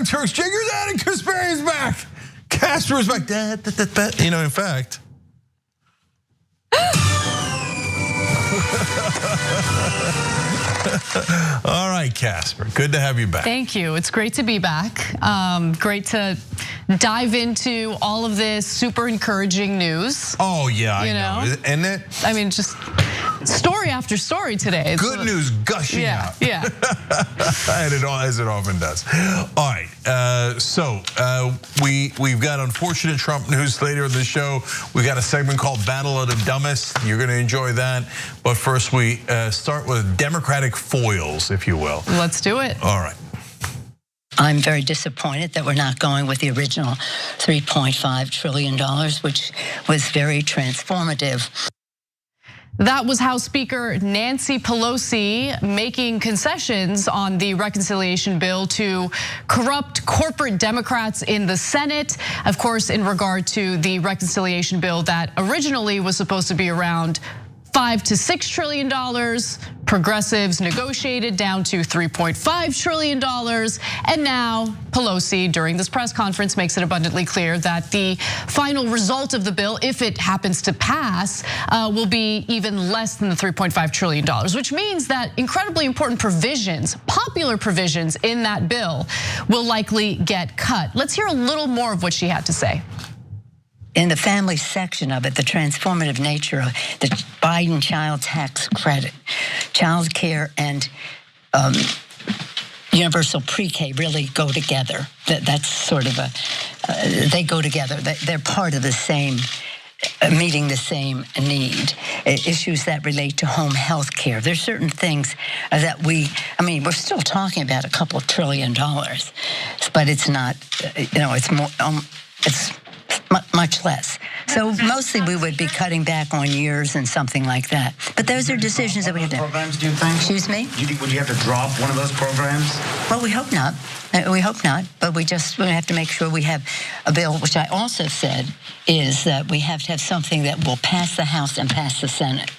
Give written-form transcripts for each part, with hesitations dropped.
morning, Turks. Jigger's out and Kasperi's back. Casper's back. You know, in fact. All right, Casper, good to have you back. Thank you. It's great to be back. Great to dive into all of this super encouraging news. Oh yeah, I know. And it, I mean, just story after story today. Good news gushing out. Yeah. And it all, as it often does. All right, so we've got unfortunate Trump news later in the show. We got a segment called Battle of the Dumbest. You're going to enjoy that. But first, we start with Democratic foils, if you will. Let's do it. All right. I'm very disappointed that we're not going with the original $3.5 trillion, which was very transformative. That was House Speaker Nancy Pelosi making concessions on the reconciliation bill to corrupt corporate Democrats in the Senate. Of course, in regard to the reconciliation bill that originally was supposed to be around $5 to $6 trillion. Progressives negotiated down to $3.5 trillion. And now Pelosi, during this press conference, makes it abundantly clear that the final result of the bill, if it happens to pass, will be even less than the $3.5 trillion, which means that incredibly important provisions, popular provisions in that bill, will likely get cut. Let's hear a little more of what she had to say. In the family section of it, the transformative nature of the Biden child tax credit, child care and universal pre-K really go together. That's sort of they go together. They're part of the same, meeting the same need. Issues that relate to home health care. There's certain things that we're still talking about a couple of $1 trillion, but it's not, it's more, it's much less. So mostly we would be cutting back on years and something like that. But those are decisions that we have to. Programs, do you think? Excuse me? Would you have to drop one of those programs? Well, we hope not. We hope not. But we have to make sure we have a bill, which I also said is that we have to have something that will pass the House and pass the Senate.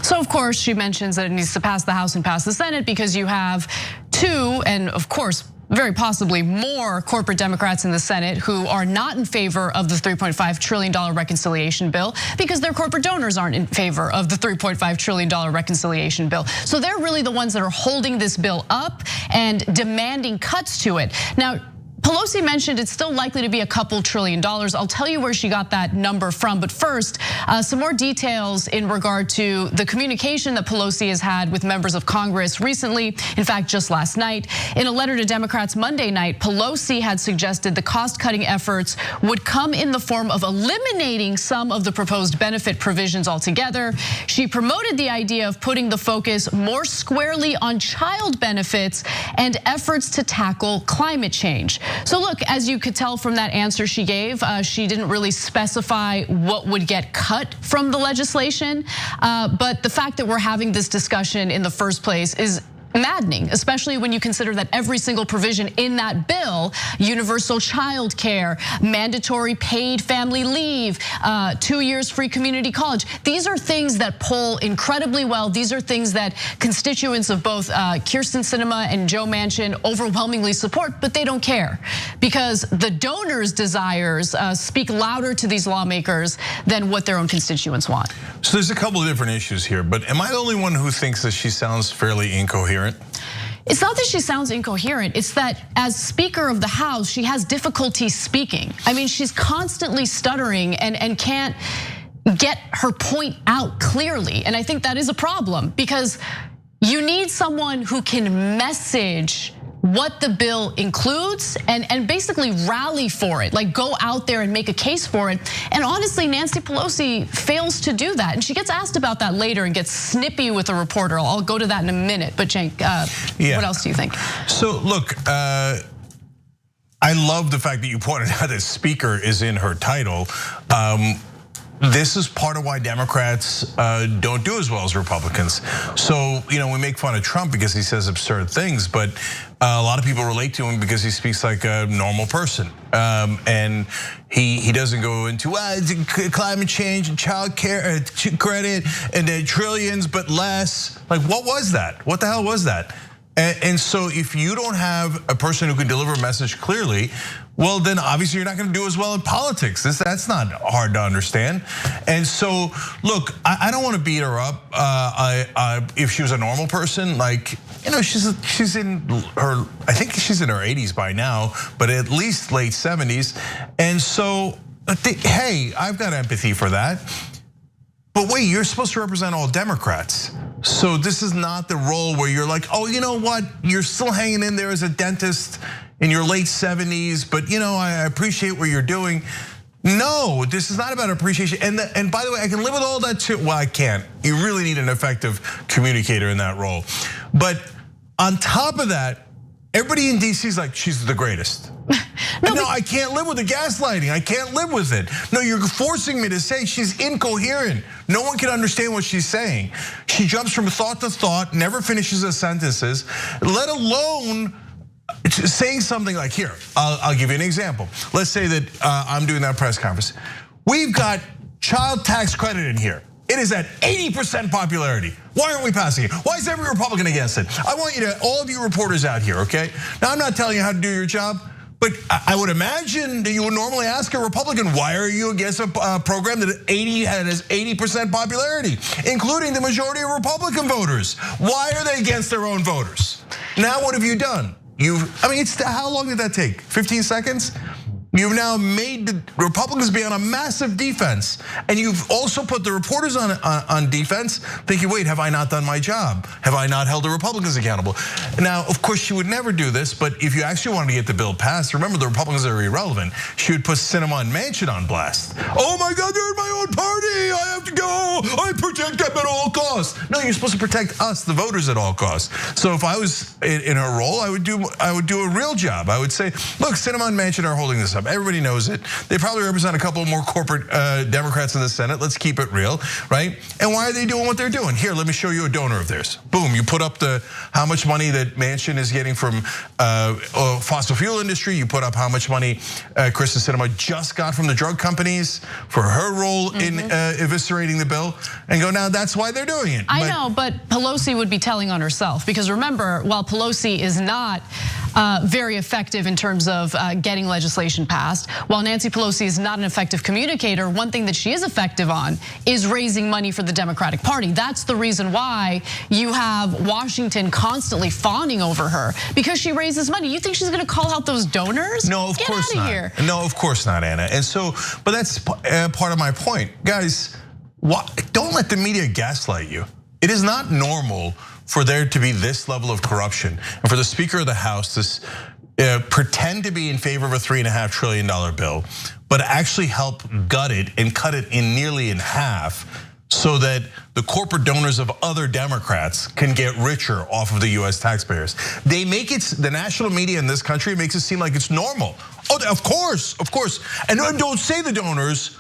So, of course, she mentions that it needs to pass the House and pass the Senate because you have two, and of course, very possibly more corporate Democrats in the Senate who are not in favor of the $3.5 trillion reconciliation bill because their corporate donors aren't in favor of the $3.5 trillion reconciliation bill. So they're really the ones that are holding this bill up and demanding cuts to it. Now, Pelosi mentioned it's still likely to be a couple $1 trillion. I'll tell you where she got that number from. But first, some more details in regard to the communication that Pelosi has had with members of Congress recently. In fact, just last night, in a letter to Democrats Monday night, Pelosi had suggested the cost-cutting efforts would come in the form of eliminating some of the proposed benefit provisions altogether. She promoted the idea of putting the focus more squarely on child benefits and efforts to tackle climate change. So look, as you could tell from that answer she gave, she didn't really specify what would get cut from the legislation. But the fact that we're having this discussion in the first place is maddening, especially when you consider that every single provision in that bill, universal child care, mandatory paid family leave, 2 years free community college, these are things that poll incredibly well. These are things that constituents of both Kyrsten Sinema and Joe Manchin overwhelmingly support, but they don't care because the donors' desires speak louder to these lawmakers than what their own constituents want. So there's a couple of different issues here, but am I the only one who thinks that she sounds fairly incoherent? It's not that she sounds incoherent, it's that as Speaker of the House, she has difficulty speaking. I mean, she's constantly stuttering and can't get her point out clearly. And I think that is a problem because you need someone who can message what the bill includes and basically rally for it, like go out there and make a case for it. And honestly, Nancy Pelosi fails to do that. And she gets asked about that later and gets snippy with a reporter. I'll go to that in a minute. But Cenk, what else do you think? So look, I love the fact that you pointed out that speaker is in her title. This is part of why Democrats don't do as well as Republicans. So, we make fun of Trump because he says absurd things, but a lot of people relate to him because he speaks like a normal person. And he doesn't go into climate change and child care credit and trillions, but less. Like, what was that? What the hell was that? And so if you don't have a person who can deliver a message clearly, well, then obviously you're not gonna do as well in politics. That's not hard to understand. And so, look, I don't wanna beat her up. If she was a normal person, like, she's in her, I think she's in her 80s by now, but at least late 70s. And so, hey, I've got empathy for that. But wait, you're supposed to represent all Democrats. So this is not the role where you're like, oh, you know what? You're still hanging in there as a dentist in your late 70s, but I appreciate what you're doing. No, this is not about appreciation. And by the way, I can live with all that too. Well, I can't. You really need an effective communicator in that role. But on top of that, everybody in DC is like, she's the greatest. No, I can't live with the gaslighting. I can't live with it. No, you're forcing me to say she's incoherent. No one can understand what she's saying. She jumps from thought to thought, never finishes her sentences, let alone saying something like, here, I'll give you an example. Let's say that I'm doing that press conference. We've got child tax credit in here. It is at 80% popularity. Why aren't we passing it? Why is every Republican against it? I want you to, all of you reporters out here, okay? Now, I'm not telling you how to do your job, but I would imagine that you would normally ask a Republican, why are you against a program that has 80% popularity, including the majority of Republican voters? Why are they against their own voters? Now, what have you done? How long did that take? 15 seconds? You've now made the Republicans be on a massive defense, and you've also put the reporters on defense, thinking, wait, have I not done my job? Have I not held the Republicans accountable? Now, of course, she would never do this, but if you actually wanted to get the bill passed, remember the Republicans are irrelevant. She would put Sinema and Manchin on blast. Oh my God, they're in my own party. I have to go. I protect them at all costs. No, you're supposed to protect us, the voters, at all costs. So if I was in her role, I would do a real job. I would say, look, Sinema and Manchin are holding this up. Everybody knows it. They probably represent a couple more corporate Democrats in the Senate. Let's keep it real, right? And why are they doing what they're doing? Here, let me show you a donor of theirs. Boom, you put up how much money that Manchin is getting from fossil fuel industry. You put up how much money Kristen Sinema just got from the drug companies for her role in eviscerating the bill, and go, now that's why they're doing it. I know, but Pelosi would be telling on herself, because remember, while Pelosi is not very effective in terms of getting legislation passed, while Nancy Pelosi is not an effective communicator, one thing that she is effective on is raising money for the Democratic Party. That's the reason why you have Washington constantly fawning over her, because she raises money. You think she's gonna call out those donors? No, of course not. Here. No, of course not, Anna. And so, but that's part of my point. Guys, don't let the media gaslight you. It is not normal for there to be this level of corruption, and for the Speaker of the House to pretend to be in favor of a $3.5 trillion bill, but actually help gut it and cut it nearly in half, so that the corporate donors of other Democrats can get richer off of the US taxpayers. They make it, the national media in this country makes it seem like it's normal. Oh, of course. And don't say the donors,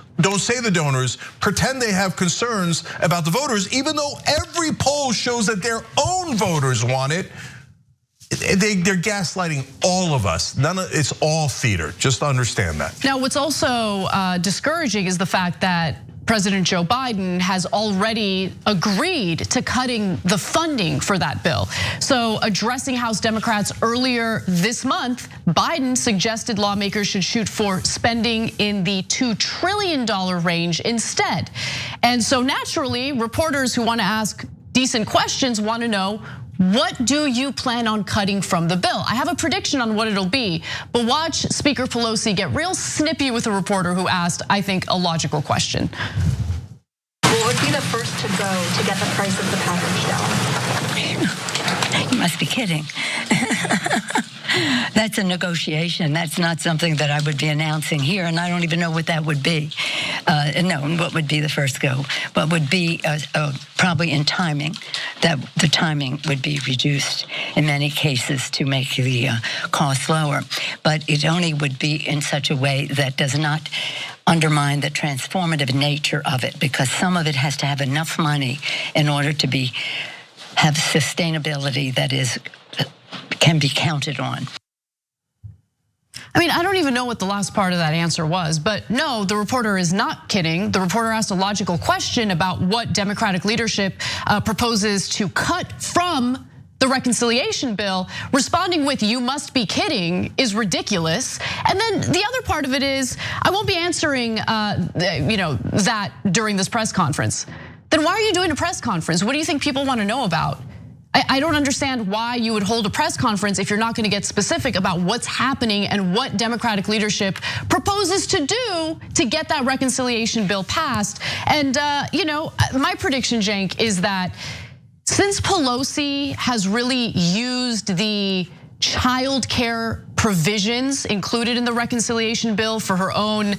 pretend they have concerns about the voters, even though every poll shows that their own voters want it. They're gaslighting all of us. It's all theater, just understand that. Now, what's also discouraging is the fact that President Joe Biden has already agreed to cutting the funding for that bill. So addressing House Democrats earlier this month, Biden suggested lawmakers should shoot for spending in the $2 trillion range instead. And so naturally, reporters who want to ask decent questions want to know, what do you plan on cutting from the bill? I have a prediction on what it'll be, but watch Speaker Pelosi get real snippy with a reporter who asked, I think, a logical question. What would be the first to go to get the price of the package down? You must be kidding. That's a negotiation. That's not something that I would be announcing here, and I don't even know what that would be. What would be the first go? What would be probably in timing, that the timing would be reduced in many cases to make the cost lower. But it only would be in such a way that does not undermine the transformative nature of it, because some of it has to have enough money in order to have sustainability that can be counted on. I mean, I don't even know what the last part of that answer was, but no, the reporter is not kidding. The reporter asked a logical question about what Democratic leadership proposes to cut from the reconciliation bill, responding with "you must be kidding" is ridiculous. And then the other part of it is, I won't be answering that during this press conference. Then why are you doing a press conference? What do you think people want to know about? I don't understand why you would hold a press conference if you're not going to get specific about what's happening and what Democratic leadership proposes to do to get that reconciliation bill passed. And my prediction, Cenk, is that since Pelosi has really used the child care provisions included in the reconciliation bill for her own,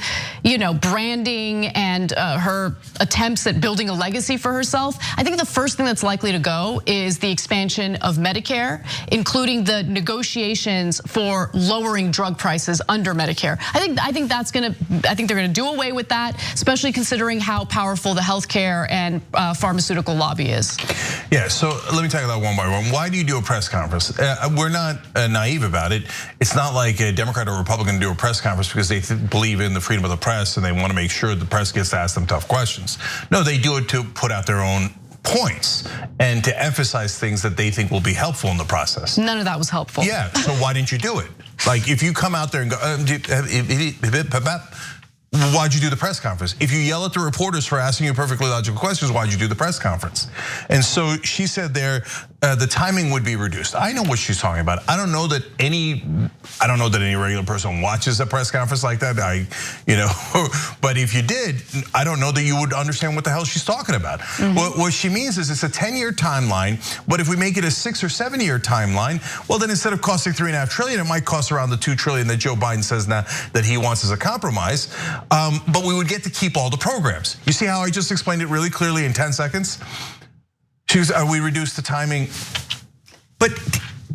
branding and her attempts at building a legacy for herself, I think the first thing that's likely to go is the expansion of Medicare, including the negotiations for lowering drug prices under Medicare. I think they're gonna do away with that, especially considering how powerful the healthcare and pharmaceutical lobby is. Yeah, so let me tackle that one by one. Why do you do a press conference? We're not naive about it. It's not like a Democrat or Republican do a press conference because they believe in the freedom of the press and they want to make sure the press gets to ask them tough questions. No, they do it to put out their own points and to emphasize things that they think will be helpful in the process. None of that was helpful. Yeah, so why didn't you do it? Like if you come out there and go, why'd you do the press conference? If you yell at the reporters for asking you perfectly logical questions, why'd you do the press conference? And so she said there, the timing would be reduced. I know what she's talking about. I don't know that any regular person watches a press conference like that. But if you did, I don't know that you would understand what the hell she's talking about. What she means is it's a 10-year timeline, but if we make it a 6 or 7 year timeline, well then instead of costing $3.5 trillion, it might cost around the $2 trillion that Joe Biden says now that he wants as a compromise. But we would get to keep all the programs. You see how I just explained it really clearly in 10 seconds? We reduced the timing, but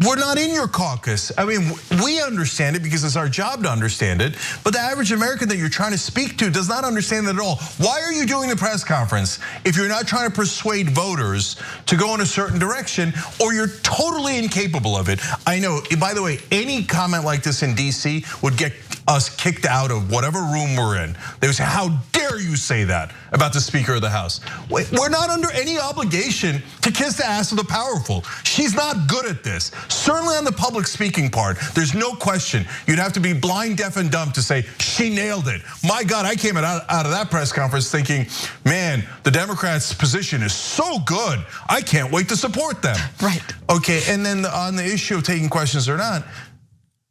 we're not in your caucus. I mean, we understand it because it's our job to understand it, but the average American that you're trying to speak to does not understand it at all. Why are you doing the press conference if you're not trying to persuade voters to go in a certain direction or you're totally incapable of it? I know, by the way, any comment like this in DC would get us kicked out of whatever room we're in. They would say, how dare you say that about the Speaker of the House? We're not under any obligation to kiss the ass of the powerful. She's not good at this. Certainly on the public speaking part, there's no question. You'd have to be blind, deaf, and dumb to say, she nailed it. My God, I came out of that press conference thinking, man, the Democrats' position is so good. I can't wait to support them. Right. Okay, and then on the issue of taking questions or not,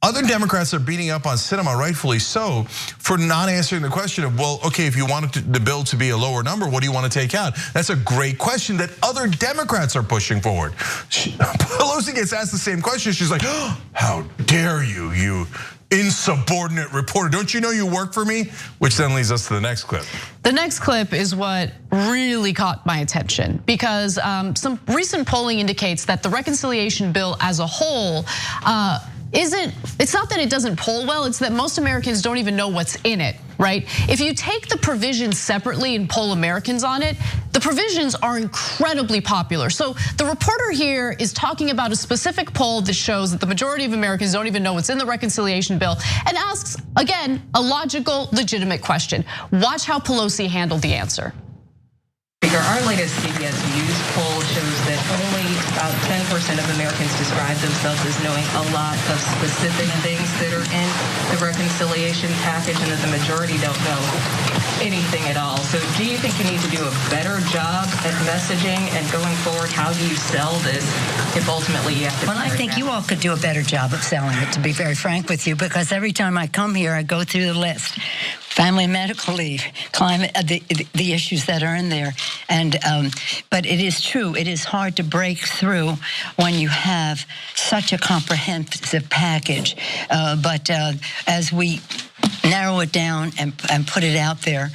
other Democrats are beating up on Sinema, rightfully so, for not answering the question of, well, okay, if you wanted the bill to be a lower number, what do you want to take out? That's a great question that other Democrats are pushing forward. Pelosi gets asked the same question. She's like, oh, how dare you, you insubordinate reporter. Don't you know you work for me? Which then leads us to the next clip. The next clip is what really caught my attention because some recent polling indicates that the reconciliation bill as a whole it's not that it doesn't poll well, it's that most Americans don't even know what's in it, right? If you take the provisions separately and poll Americans on it, the provisions are incredibly popular. So the reporter here is talking about a specific poll that shows that the majority of Americans don't even know what's in the reconciliation bill and asks, again, a logical, legitimate question. Watch how Pelosi handled the answer. Speaker, our latest CBS News poll shows that only about 10% of Americans describe themselves as knowing a lot of specific things that are in the reconciliation package and that the majority don't know anything at all. So do you think you need to do a better job at messaging and going forward, how do you sell this if ultimately you have to? Well, I think you all could do a better job of selling it, to be very frank with you, because every time I come here, I go through the list. Family medical leave, climate, the issues that are in there. And, but it is true, it is hard to break through when you have such a comprehensive package. But as we narrow it down and put it out there.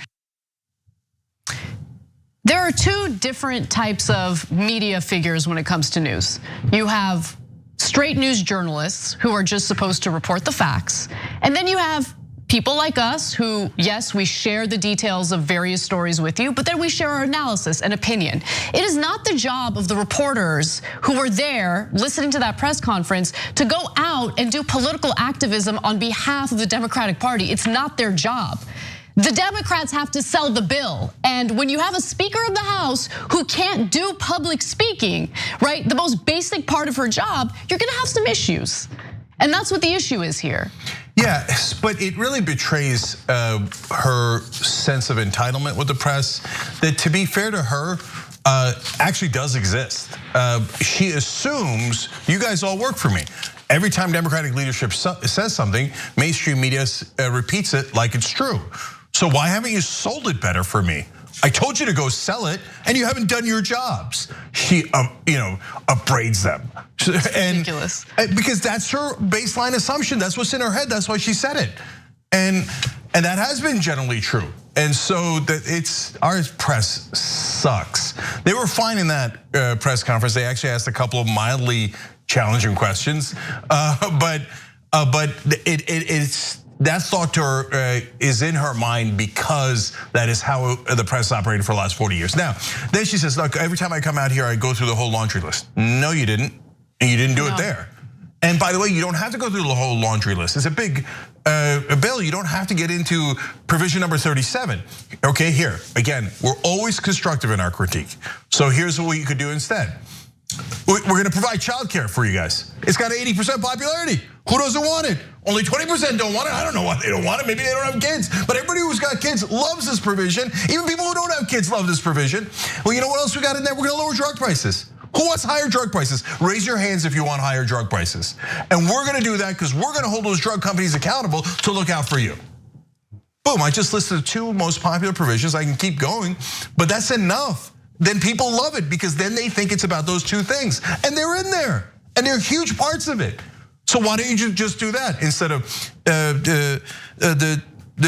There are two different types of media figures when it comes to news. You have straight news journalists who are just supposed to report the facts. And then you have people like us who, yes, we share the details of various stories with you, but then we share our analysis and opinion. It is not the job of the reporters who were there listening to that press conference to go out and do political activism on behalf of the Democratic Party. It's not their job. The Democrats have to sell the bill. And when you have a Speaker of the House who can't do public speaking, right, the most basic part of her job, you're gonna have some issues. And that's what the issue is here. Yeah, but it really betrays her sense of entitlement with the press that, to be fair to her, actually does exist. She assumes you guys all work for me. Every time Democratic leadership says something, mainstream media repeats it like it's true. So why haven't you sold it better for me? I told you to go sell it, and you haven't done your jobs. She, upbraids them. Ridiculous. Because that's her baseline assumption. That's what's in her head. That's why she said it, and that has been generally true. And so that our press sucks. They were fine in that press conference. They actually asked a couple of mildly challenging questions, but it's. That thought to her is in her mind because that is how the press operated for the last 40 years. Now, then she says, look, every time I come out here, I go through the whole laundry list. No, you didn't, and you didn't do it there. And by the way, you don't have to go through the whole laundry list. It's a big bill. You don't have to get into provision number 37. Okay, here, again, we're always constructive in our critique. So here's what you could do instead. We're gonna provide childcare for you guys. It's got 80% popularity. Who doesn't want it? Only 20% don't want it. I don't know why they don't want it. Maybe they don't have kids. But everybody who's got kids loves this provision. Even people who don't have kids love this provision. Well, you know what else we got in there? We're gonna lower drug prices. Who wants higher drug prices? Raise your hands if you want higher drug prices. And we're gonna do that because we're gonna hold those drug companies accountable to look out for you. Boom, I just listed the 2 most popular provisions. I can keep going, but that's enough. Then people love it because then they think it's about those 2 things. And they're in there, and they're huge parts of it. So why don't you just do that instead of the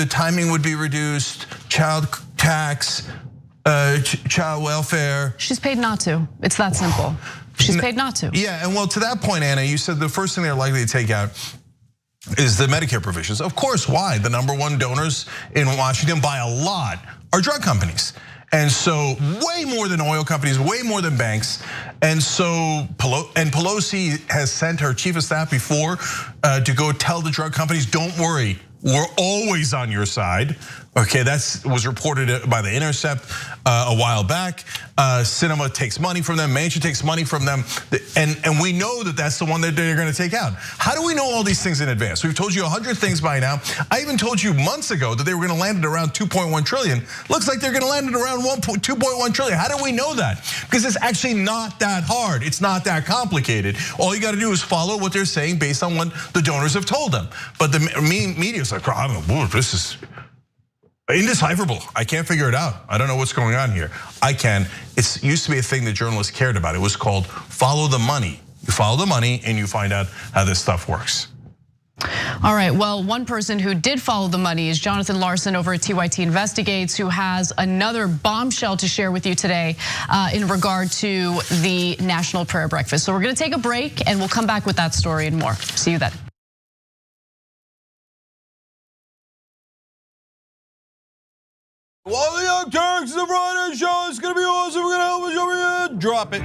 timing would be reduced, child tax, child welfare. She's paid not to. It's that simple. She's paid not to. Yeah, and well, to that point, Anna, you said the first thing they're likely to take out is the Medicare provisions. Of course, why? The #1 donors in Washington by a lot are drug companies. And so way more than oil companies, way more than banks. And so Pelosi has sent her chief of staff before to go tell the drug companies, don't worry, we're always on your side. Okay, that was reported by The Intercept a while back. Cinema takes money from them, Manchin takes money from them, and we know that that's the one that they're gonna take out. How do we know all these things in advance? We've told you 100 things by now. I even told you months ago that they were gonna land at around 2.1 trillion. Looks like they're gonna land at around 2.1 trillion. How do we know that? Because it's actually not that hard. It's not that complicated. All you gotta do is follow what they're saying based on what the donors have told them. But the media's like, oh, this is indecipherable. I can't figure it out. I don't know what's going on here. I can. It used to be a thing that journalists cared about. It was called follow the money. You follow the money and you find out how this stuff works. All right, well, one person who did follow the money is Jonathan Larson over at TYT Investigates, who has another bombshell to share with you today in regard to the National Prayer Breakfast. So we're gonna take a break and we'll come back with that story and more. See you then. Well, the Young Turks, the Riot show is gonna be awesome. We're gonna help us over here. Drop it.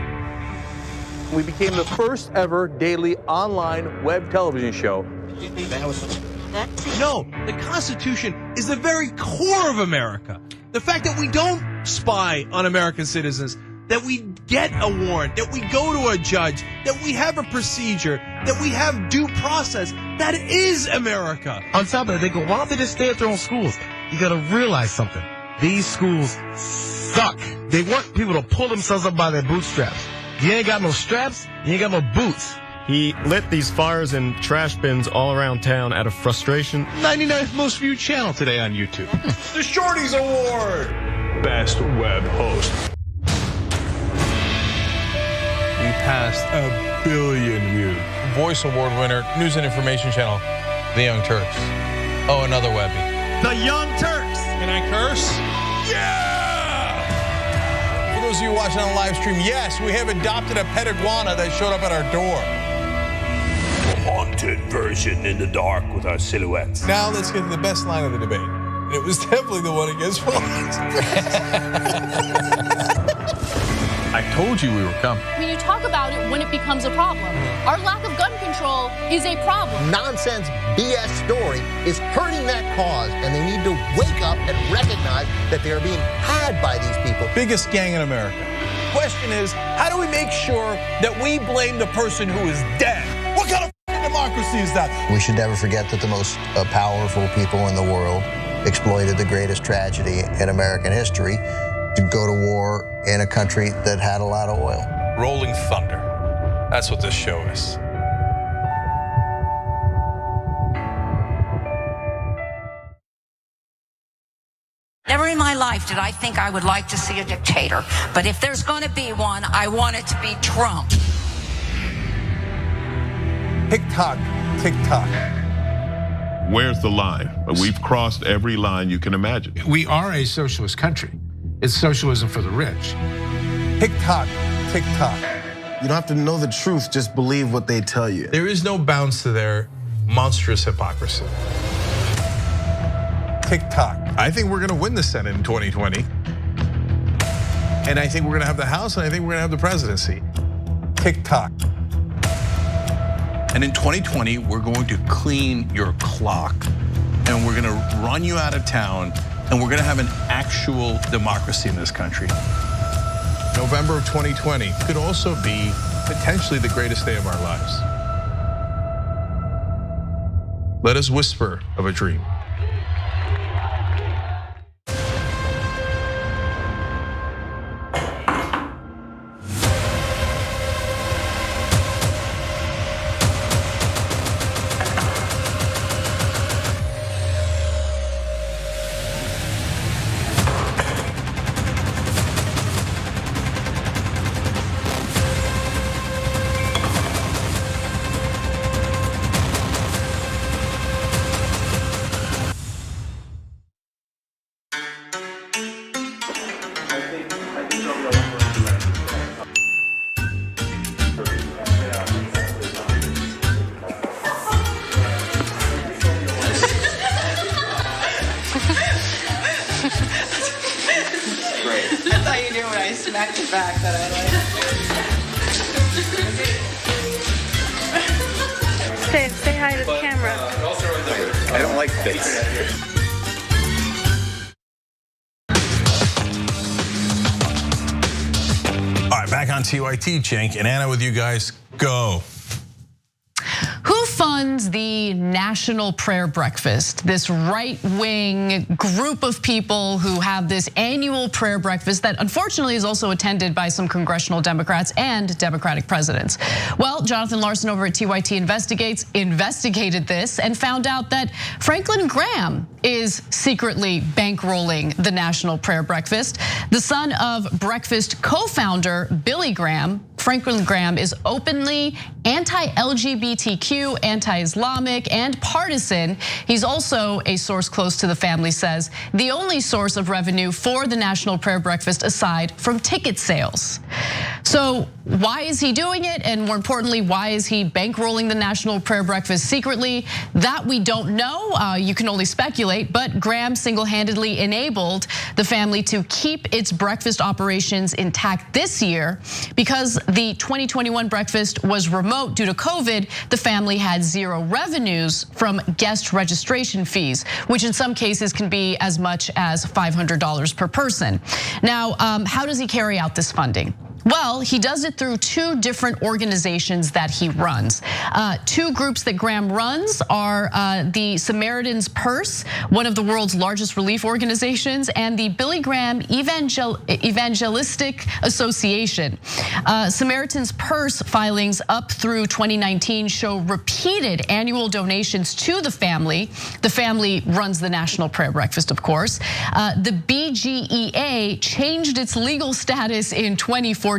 We became the first ever daily online web television show. No, the Constitution is the very core of America. The fact that we don't spy on American citizens, that we get a warrant, that we go to a judge, that we have a procedure, that we have due process, that is America. On top of that, they go, why don't they just stay at their own schools? You gotta realize something. These schools suck. They want people to pull themselves up by their bootstraps. You ain't got no straps, you ain't got no boots. He lit these fires in trash bins all around town out of frustration. 99th most viewed channel today on YouTube. The Shorties Award. Best web host. We passed 1 billion views. Voice Award winner, news and information channel, The Young Turks. Oh, another Webby. The Young Turks. Can I curse? Yeah! For those of you watching on live stream, yes, we have adopted a pet iguana that showed up at our door. Haunted version in the dark with our silhouettes. Now let's get to the best line of the debate. And it was definitely the one against Fox. I told you we were coming. When you talk about it when it becomes a problem. Our lack of gun control is a problem. Nonsense BS story is hurting that cause, and they need to wake up and recognize that they are being had by these people. Biggest gang in America. Question is, how do we make sure that we blame the person who is dead? What kind of democracy is that? We should never forget that the most powerful people in the world exploited the greatest tragedy in American history to go to war in a country that had a lot of oil. Rolling thunder. That's what this show is. Never in my life did I think I would like to see a dictator. But if there's going to be one, I want it to be Trump. Tick-tock, tick-tock. Where's the line? We've crossed every line you can imagine. We are a socialist country. It's socialism for the rich. Tick-tock, tick-tock. You don't have to know the truth, just believe what they tell you. There is no bounds to their monstrous hypocrisy. Tick-tock. I think we're gonna win the Senate in 2020. And I think we're gonna have the House, and I think we're gonna have the presidency. Tick-tock. And in 2020, we're going to clean your clock, and we're gonna run you out of town, and we're gonna have an actual democracy in this country. November of 2020 could also be potentially the greatest day of our lives. Let us whisper of a dream. That's how you do when I smack your back that I like. Say hi to the camera. I don't like this. All right, back on TYT, Cenk and Anna with you guys. Go. Who funds the National Prayer Breakfast? This right-wing group of people who have this annual prayer breakfast that unfortunately is also attended by some congressional Democrats and Democratic presidents. Well, Jonathan Larson over at TYT investigated this and found out that Franklin Graham is secretly bankrolling the National Prayer Breakfast. The son of breakfast co-founder Billy Graham, Franklin Graham, is openly anti-LGBTQ, anti-Islamic, and partisan. He's also, a source close to the family says, the only source of revenue for the National Prayer Breakfast aside from ticket sales. So why is he doing it? And more importantly, why is he bankrolling the National Prayer Breakfast secretly? That we don't know, you can only speculate, but Graham single-handedly enabled the family to keep its breakfast operations intact this year. Because the 2021 breakfast was remote due to COVID, the family had zero revenues from guest registration fees, which in some cases can be as much as $500 per person. Now, how does he carry out this funding? Well, he does it through two different organizations that he runs. Two groups that Graham runs are the Samaritan's Purse, one of the world's largest relief organizations, and the Billy Graham Evangelistic Association. Samaritan's Purse filings up through 2019 show repeated annual donations to the family. The family runs the National Prayer Breakfast, of course. The BGEA changed its legal status in 2014,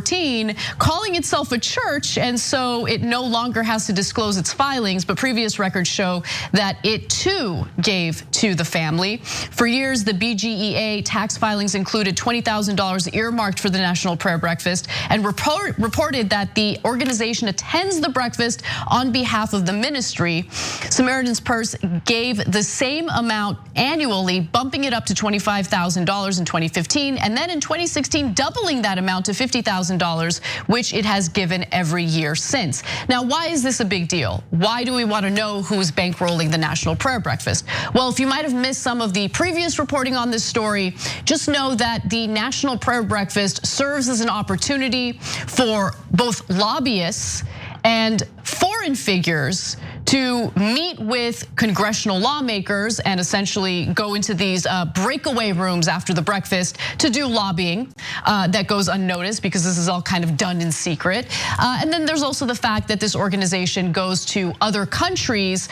calling itself a church, and so it no longer has to disclose its filings, but previous records show that it too gave to the family. For years, the BGEA tax filings included $20,000 earmarked for the National Prayer Breakfast, and reported that the organization attends the breakfast on behalf of the ministry. Samaritan's Purse gave the same amount annually, bumping it up to $25,000 in 2015, and then in 2016, doubling that amount to $50,000 $100,000, which it has given every year since. Now, why is this a big deal? Why do we want to know who's bankrolling the National Prayer Breakfast? Well, if you might have missed some of the previous reporting on this story, just know that the National Prayer Breakfast serves as an opportunity for both lobbyists and foreign figures to meet with congressional lawmakers and essentially go into these breakaway rooms after the breakfast to do lobbying that goes unnoticed because this is all kind of done in secret. And then there's also the fact that this organization goes to other countries,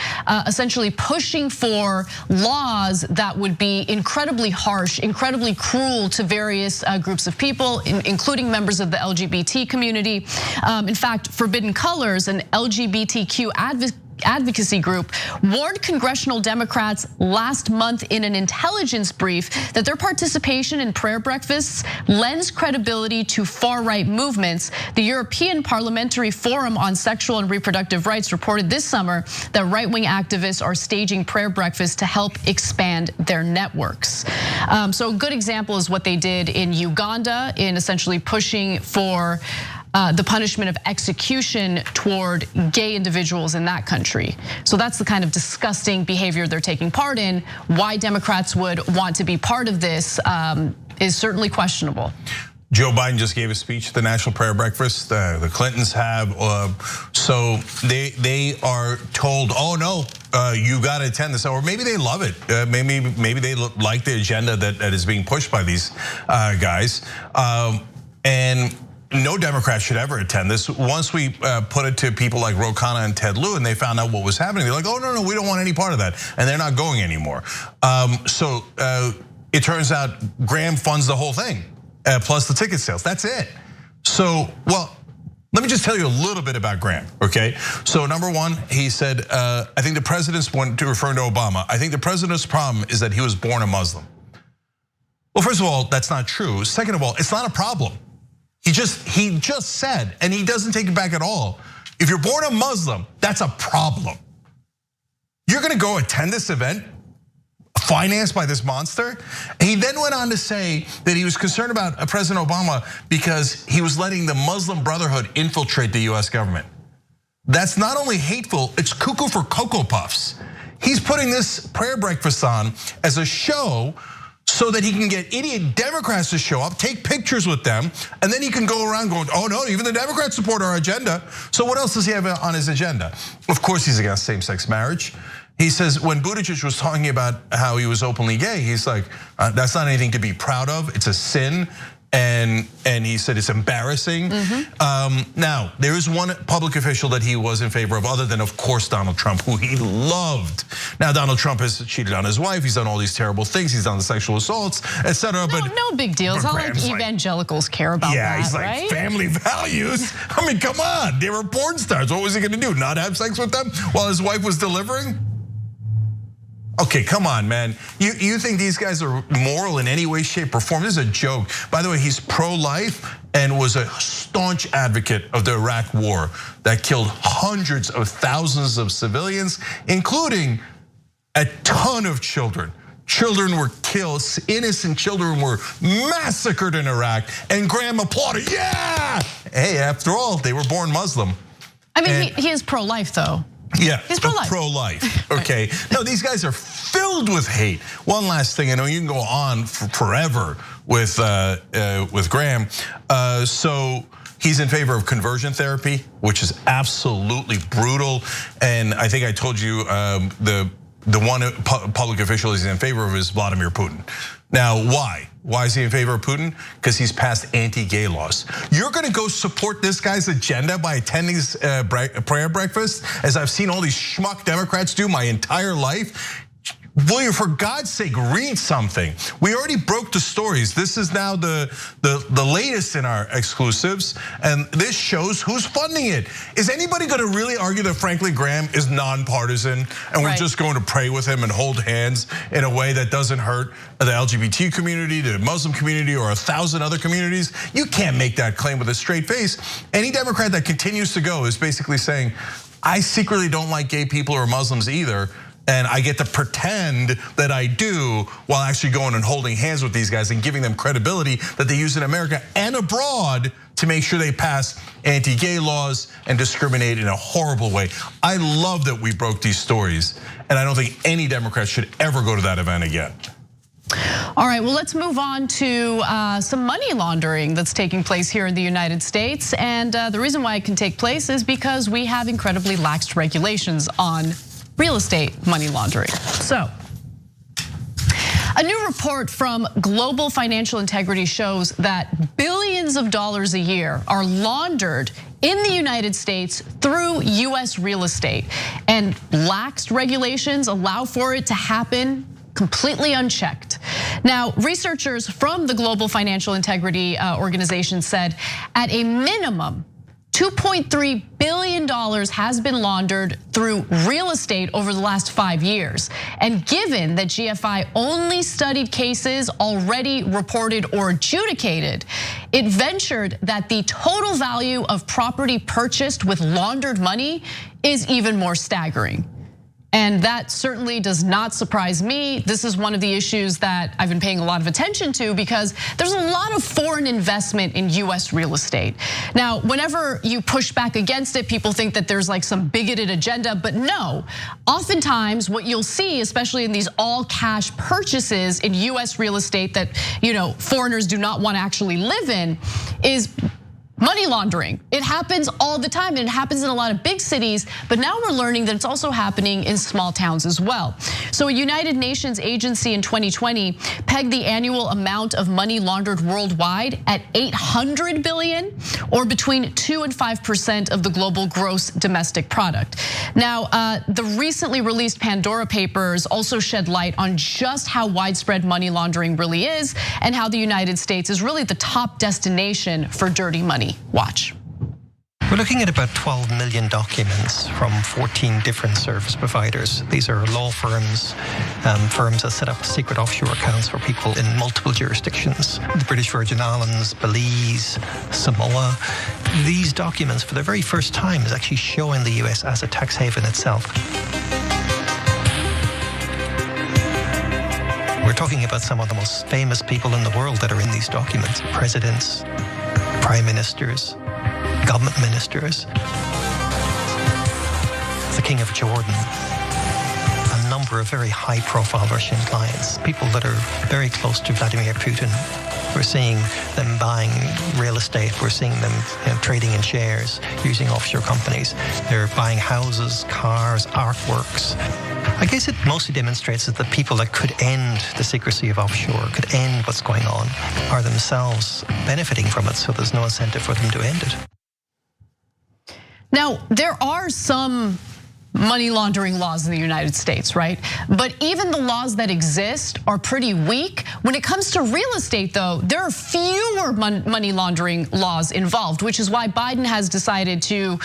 essentially pushing for laws that would be incredibly harsh, incredibly cruel to various groups of people, including members of the LGBT community. In fact, Forbidden Colors, an LGBTQ advocacy group, warned congressional Democrats last month in an intelligence brief that their participation in prayer breakfasts lends credibility to far-right movements. The European Parliamentary Forum on Sexual and Reproductive Rights reported this summer that right-wing activists are staging prayer breakfasts to help expand their networks. So a good example is what they did in Uganda in essentially pushing for the punishment of execution toward gay individuals in that country. So that's the kind of disgusting behavior they're taking part in. Why Democrats would want to be part of this is certainly questionable. Joe Biden just gave a speech at the National Prayer Breakfast. The Clintons have, so they are told, oh no, you got to attend this, or maybe they love it. Maybe they like the agenda that is being pushed by these guys, and no Democrat should ever attend this. Once we put it to people like Ro Khanna and Ted Lieu and they found out what was happening, they're like, oh, no, we don't want any part of that. And they're not going anymore. So it turns out Graham funds the whole thing, plus the ticket sales. That's it. So, well, let me just tell you a little bit about Graham, okay? So number one, he said, I think the president's, referring to Obama, I think the president's problem is that he was born a Muslim. Well, first of all, that's not true. Second of all, it's not a problem. He just said, and he doesn't take it back at all, if you're born a Muslim, that's a problem. You're gonna go attend this event financed by this monster? He then went on to say that he was concerned about President Obama because he was letting the Muslim Brotherhood infiltrate the US government. That's not only hateful, it's cuckoo for Cocoa Puffs. He's putting this prayer breakfast on as a show so that he can get idiot Democrats to show up, take pictures with them, and then he can go around going, oh no, even the Democrats support our agenda. So what else does he have on his agenda? Of course he's against same-sex marriage. He says when Buttigieg was talking about how he was openly gay, he's like, that's not anything to be proud of, it's a sin. And he said it's embarrassing. Now, there is one public official that he was in favor of, other than, of course, Donald Trump, who he loved. Now, Donald Trump has cheated on his wife. He's done all these terrible things. He's done the sexual assaults, etc. But no big deal. It's not like evangelicals care about that, yeah, he's like, right? Family values. I mean, come on. They were porn stars. What was he gonna do? Not have sex with them while his wife was delivering? Okay, come on, man. You think these guys are moral in any way, shape, or form? This is a joke. By the way, he's pro-life and was a staunch advocate of the Iraq war that killed hundreds of thousands of civilians, including a ton of children. Children were killed, innocent children were massacred in Iraq, and Graham applauded, yeah! Hey, after all, they were born Muslim. I mean, he is pro-life though. Yeah, he's pro-life. Pro-life, okay. No, these guys are filled with hate. One last thing, I know you can go on forever with Graham. So he's in favor of conversion therapy, which is absolutely brutal. And I think I told you the one public official he's in favor of is Vladimir Putin. Now, why? Why is he in favor of Putin? Because he's passed anti-gay laws. You're gonna go support this guy's agenda by attending this prayer breakfast, as I've seen all these schmuck Democrats do my entire life? Will you, for God's sake, read something? We already broke the stories. This is now the latest in our exclusives, and this shows who's funding it. Is anybody gonna really argue that Franklin Graham is nonpartisan and we're just going to pray with him and hold hands in a way that doesn't hurt the LGBT community, the Muslim community, or 1,000 other communities? You can't make that claim with a straight face. Any Democrat that continues to go is basically saying, I secretly don't like gay people or Muslims either. And I get to pretend that I do while actually going and holding hands with these guys and giving them credibility that they use in America and abroad to make sure they pass anti-gay laws and discriminate in a horrible way. I love that we broke these stories, and I don't think any Democrat should ever go to that event again. All right, well, let's move on to some money laundering that's taking place here in the United States. And the reason why it can take place is because we have incredibly lax regulations on real estate money laundering. So, a new report from Global Financial Integrity shows that billions of dollars a year are laundered in the United States through US real estate. And lax regulations allow for it to happen completely unchecked. Now, researchers from the Global Financial Integrity Organization said at a minimum, $2.3 billion has been laundered through real estate over the last 5 years. And given that GFI only studied cases already reported or adjudicated, it ventured that the total value of property purchased with laundered money is even more staggering. And that certainly does not surprise me. This is one of the issues that I've been paying a lot of attention to because there's a lot of foreign investment in US real estate. Now, whenever you push back against it, people think that there's like some bigoted agenda, but no. Oftentimes what you'll see, especially in these all cash purchases in US real estate that foreigners do not want to actually live in, is money laundering. It happens all the time, and it happens in a lot of big cities, but now we're learning that it's also happening in small towns as well. So a United Nations agency in 2020 pegged the annual amount of money laundered worldwide at 800 billion, or between 2 and 5% of the global gross domestic product. Now, the recently released Pandora Papers also shed light on just how widespread money laundering really is, and how the United States is really the top destination for dirty money. Watch. We're looking at about 12 million documents from 14 different service providers. These are law firms, firms that set up secret offshore accounts for people in multiple jurisdictions. The British Virgin Islands, Belize, Samoa. These documents, for the very first time, is actually showing the US as a tax haven itself. We're talking about some of the most famous people in the world that are in these documents. Presidents, prime ministers, government ministers, the King of Jordan, a number of very high-profile Russian clients, people that are very close to Vladimir Putin. We're seeing them buying real estate. We're seeing them trading in shares, using offshore companies. They're buying houses, cars, artworks. I guess it mostly demonstrates that the people that could end the secrecy of offshore, could end what's going on, are themselves benefiting from it, so there's no incentive for them to end it. Now, there are some money laundering laws in the United States, right? But even the laws that exist are pretty weak. When it comes to real estate, though, there are fewer money laundering laws involved, which is why Biden has decided to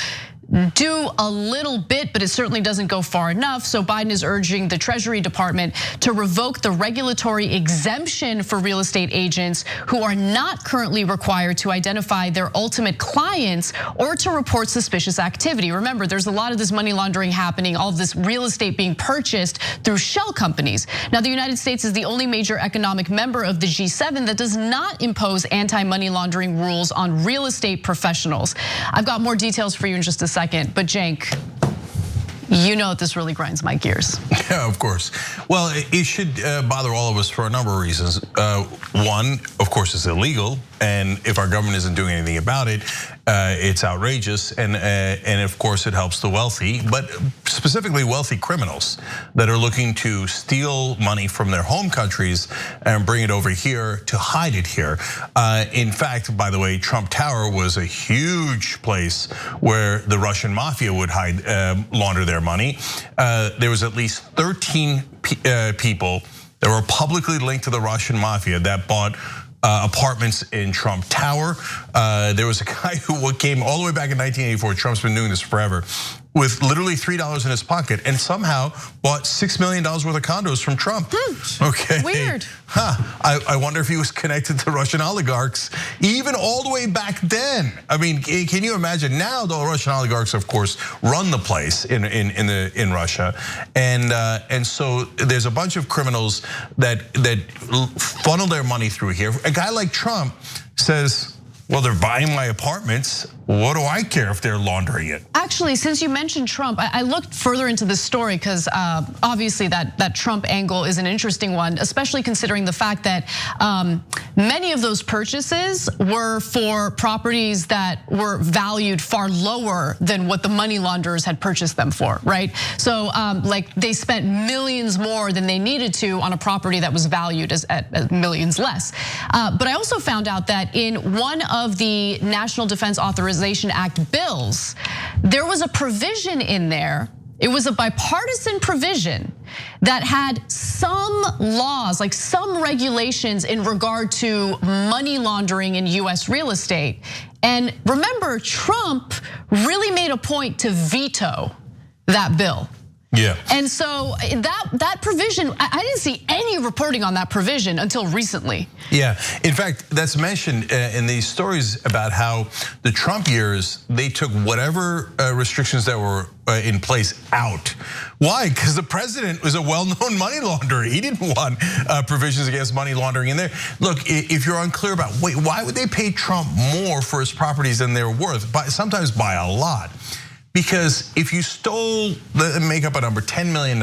do a little bit, but it certainly doesn't go far enough. So Biden is urging the Treasury Department to revoke the regulatory exemption for real estate agents who are not currently required to identify their ultimate clients or to report suspicious activity. Remember, there's a lot of this money laundering happening, all of this real estate being purchased through shell companies. Now, the United States is the only major economic member of the G7 that does not impose anti-money laundering rules on real estate professionals. I've got more details for you in just a second, but Cenk, you know this really grinds my gears. Yeah, of course. Well, it should bother all of us for a number of reasons. One, of course, it's illegal, and if our government isn't doing anything about it, it's outrageous, and of course it helps the wealthy, but specifically wealthy criminals that are looking to steal money from their home countries and bring it over here to hide it here. In fact, by the way, Trump Tower was a huge place where the Russian mafia would launder their money. There was at least 13 people that were publicly linked to the Russian mafia that bought apartments in Trump Tower. There was a guy who came all the way back in 1984. Trump's been doing this forever. with literally $3 in his pocket and somehow bought $6 million worth of condos from Trump. Okay. Weird. I wonder if he was connected to Russian oligarchs even all the way back then. I mean, can you imagine? Now the Russian oligarchs, of course, run the place in Russia, and so there's a bunch of criminals that funnel their money through here. A guy like Trump says, well, they're buying my apartments. What do I care if they're laundering it? Actually, since you mentioned Trump, I looked further into this story because obviously that Trump angle is an interesting one, especially considering the fact that many of those purchases were for properties that were valued far lower than what the money launderers had purchased them for, right? So like they spent millions more than they needed to on a property that was valued at millions less. But I also found out that in one of the National Defense Authorization Act bills, there was a provision in there. It was a bipartisan provision that had some laws, like some regulations in regard to money laundering in US real estate. And remember, Trump really made a point to veto that bill. Yeah. And so that provision, I didn't see any reporting on that provision until recently. Yeah, in fact, that's mentioned in these stories about how the Trump years, they took whatever restrictions that were in place out. Why? Because the president was a well-known money launderer. He didn't want provisions against money laundering in there. Look, if you're unclear about, wait, why would they pay Trump more for his properties than they're worth? Sometimes by a lot. Because if you stole, make up a number, $10 million,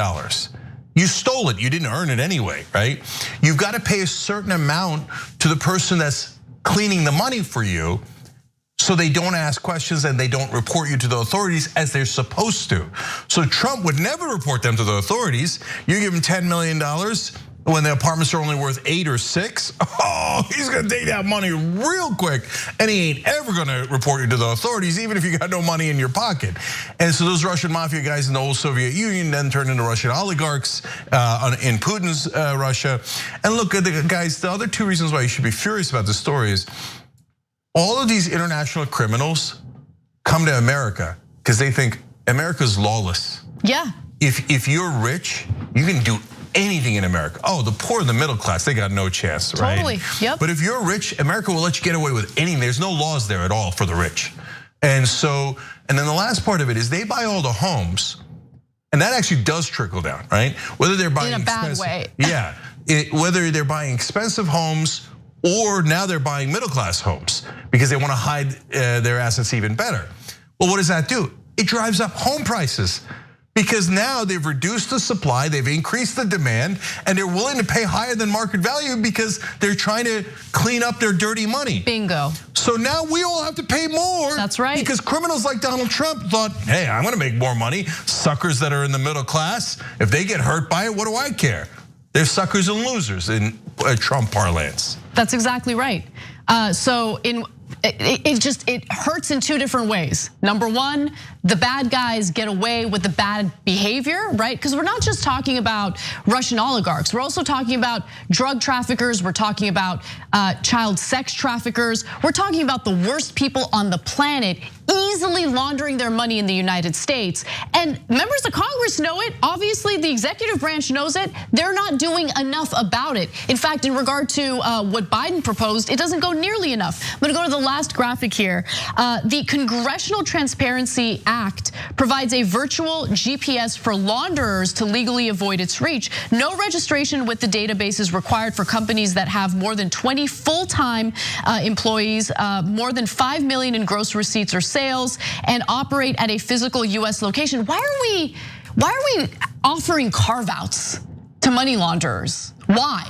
you stole it, you didn't earn it anyway, right? You've got to pay a certain amount to the person that's cleaning the money for you so they don't ask questions and they don't report you to the authorities as they're supposed to. So Trump would never report them to the authorities. You give him $10 million when the apartments are only worth 8 or 6, he's gonna take that money real quick, and he ain't ever gonna report you to the authorities, even if you got no money in your pocket. And so those Russian mafia guys in the old Soviet Union then turned into Russian oligarchs in Putin's Russia. And look, guys, the other two reasons why you should be furious about this story is all of these international criminals come to America because they think America's lawless. Yeah. If you're rich, you can do anything in America. Oh, the poor and the middle class, they got no chance, right? Totally, yep. But if you're rich, America will let you get away with anything. There's no laws there at all for the rich. And then the last part of it is they buy all the homes, and that actually does trickle down, right? Whether they're buying in a bad way. Yeah, whether they're buying expensive homes or now they're buying middle class homes because they want to hide their assets even better. Well, what does that do? It drives up home prices. Because now they've reduced the supply, they've increased the demand, and they're willing to pay higher than market value because they're trying to clean up their dirty money. Bingo. So now we all have to pay more. That's right. Because criminals like Donald Trump thought, hey, I'm gonna make more money. Suckers that are in the middle class, if they get hurt by it, what do I care? They're suckers and losers in Trump parlance. That's exactly right. So it hurts in two different ways. Number one, the bad guys get away with the bad behavior, right? Because we're not just talking about Russian oligarchs. We're also talking about drug traffickers. We're talking about child sex traffickers. We're talking about the worst people on the planet easily laundering their money in the United States. And members of Congress know it. Obviously, the executive branch knows it. They're not doing enough about it. In fact, in regard to what Biden proposed, it doesn't go nearly enough. I'm gonna go to the last graphic here. The Congressional Transparency Act provides a virtual GPS for launderers to legally avoid its reach. No registration with the database is required for companies that have more than 20 full-time employees, more than 5 million in gross receipts or sales, and operate at a physical US location. Why are we offering carve-outs to money launderers? Why?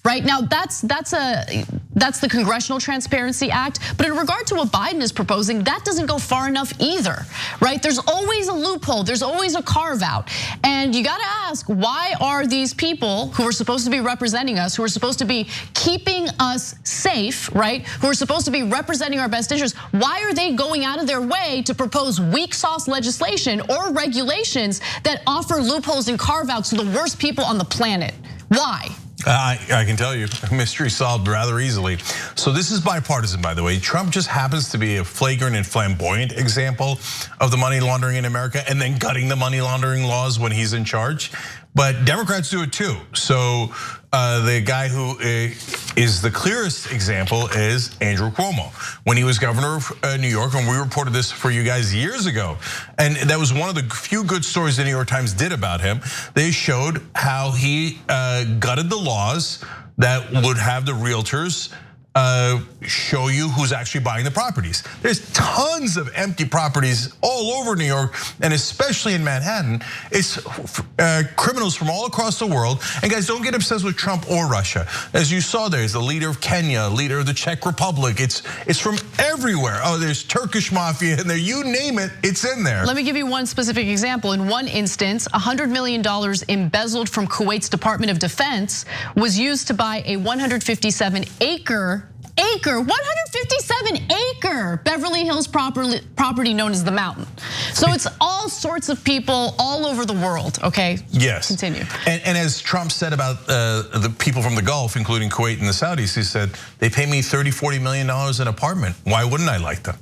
Right now, that's the Congressional Transparency Act. But in regard to what Biden is proposing, that doesn't go far enough either, right? There's always a loophole. There's always a carve out. And you gotta ask, why are these people who are supposed to be representing us, who are supposed to be keeping us safe, right? Who are supposed to be representing our best interests, why are they going out of their way to propose weak sauce legislation or regulations that offer loopholes and carve outs to the worst people on the planet? Why? I can tell you, mystery solved rather easily. So this is bipartisan, by the way. Trump just happens to be a flagrant and flamboyant example of the money laundering in America and then gutting the money laundering laws when he's in charge. But Democrats do it too. So the guy who is the clearest example is Andrew Cuomo. When he was governor of New York, and we reported this for you guys years ago, and that was one of the few good stories the New York Times did about him. They showed how he gutted the laws that would have the realtors show you who's actually buying the properties. There's tons of empty properties all over New York, and especially in Manhattan. It's criminals from all across the world. And guys, don't get obsessed with Trump or Russia. As you saw, there's the leader of Kenya, leader of the Czech Republic. It's from everywhere. Oh, there's Turkish mafia in there. You name it, it's in there. Let me give you one specific example. In one instance, $100 million embezzled from Kuwait's Department of Defense was used to buy a 157-acre Beverly Hills property known as the Mountain. So it's all sorts of people all over the world, okay? Yes. Continue. And as Trump said about the people from the Gulf, including Kuwait and the Saudis, he said, they pay me $30-40 million an apartment. Why wouldn't I like them?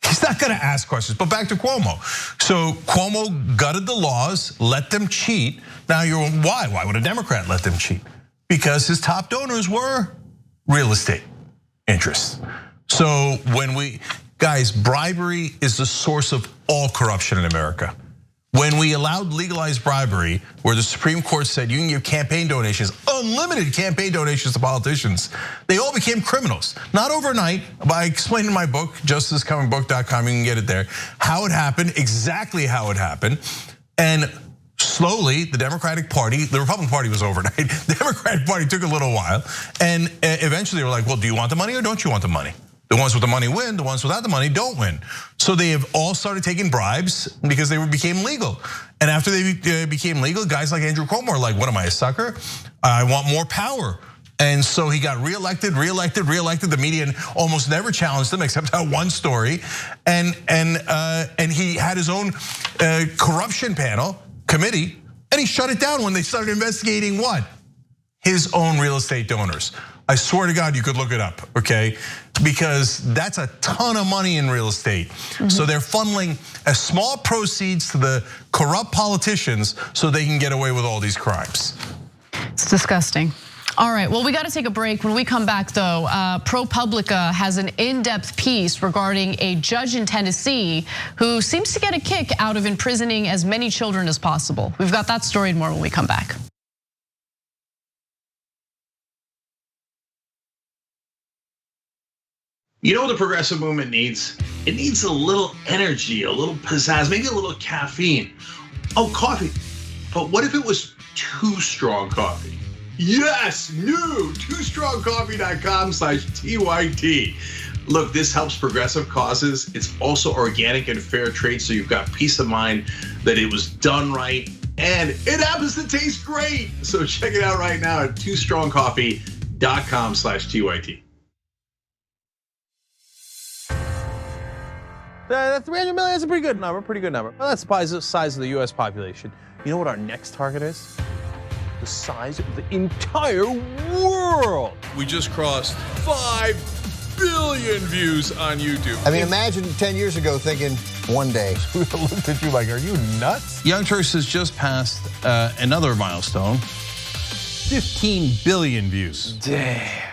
He's not gonna ask questions, but back to Cuomo. So Cuomo gutted the laws, let them cheat. Now why? Why would a Democrat let them cheat? Because his top donors were real estate interests. So guys, bribery is the source of all corruption in America. When we allowed legalized bribery, where the Supreme Court said you can give campaign donations, unlimited campaign donations to politicians, they all became criminals. Not overnight, but I explained in my book, justicecomingbook.com, you can get it there, how it happened, exactly how it happened. And slowly, the Democratic Party, the Republican Party was overnight. The Democratic Party took a little while. And eventually they were like, well, do you want the money or don't you want the money? The ones with the money win, the ones without the money don't win. So they have all started taking bribes because they became legal. And after they became legal, guys like Andrew Cuomo are like, what am I, a sucker? I want more power. And so he got reelected. The media almost never challenged him except that one story. And he had his own corruption committee, and he shut it down when they started investigating what? His own real estate donors. I swear to God, you could look it up, okay? Because that's a ton of money in real estate. So they're funneling small proceeds to the corrupt politicians so they can get away with all these crimes. It's disgusting. All right, well, we got to take a break. When we come back, though, ProPublica has an in-depth piece regarding a judge in Tennessee who seems to get a kick out of imprisoning as many children as possible. We've got that story and more when we come back. You know what the progressive movement needs? It needs a little energy, a little pizzazz, maybe a little caffeine. Oh, coffee. But what if it was too strong coffee? Yes, new, toostrongcoffee.com/TYT. Look, this helps progressive causes. It's also organic and fair trade, so you've got peace of mind that it was done right, and it happens to taste great. So check it out right now at toostrongcoffee.com/TYT. That 300 million is a pretty good number, Well, that's the size of the US population. You know what our next target is? The size of the entire world. We just crossed 5 billion views on YouTube. I mean, imagine 10 years ago thinking one day. We looked at you like, are you nuts? Young Turks has just passed another milestone, 15 billion views. Damn.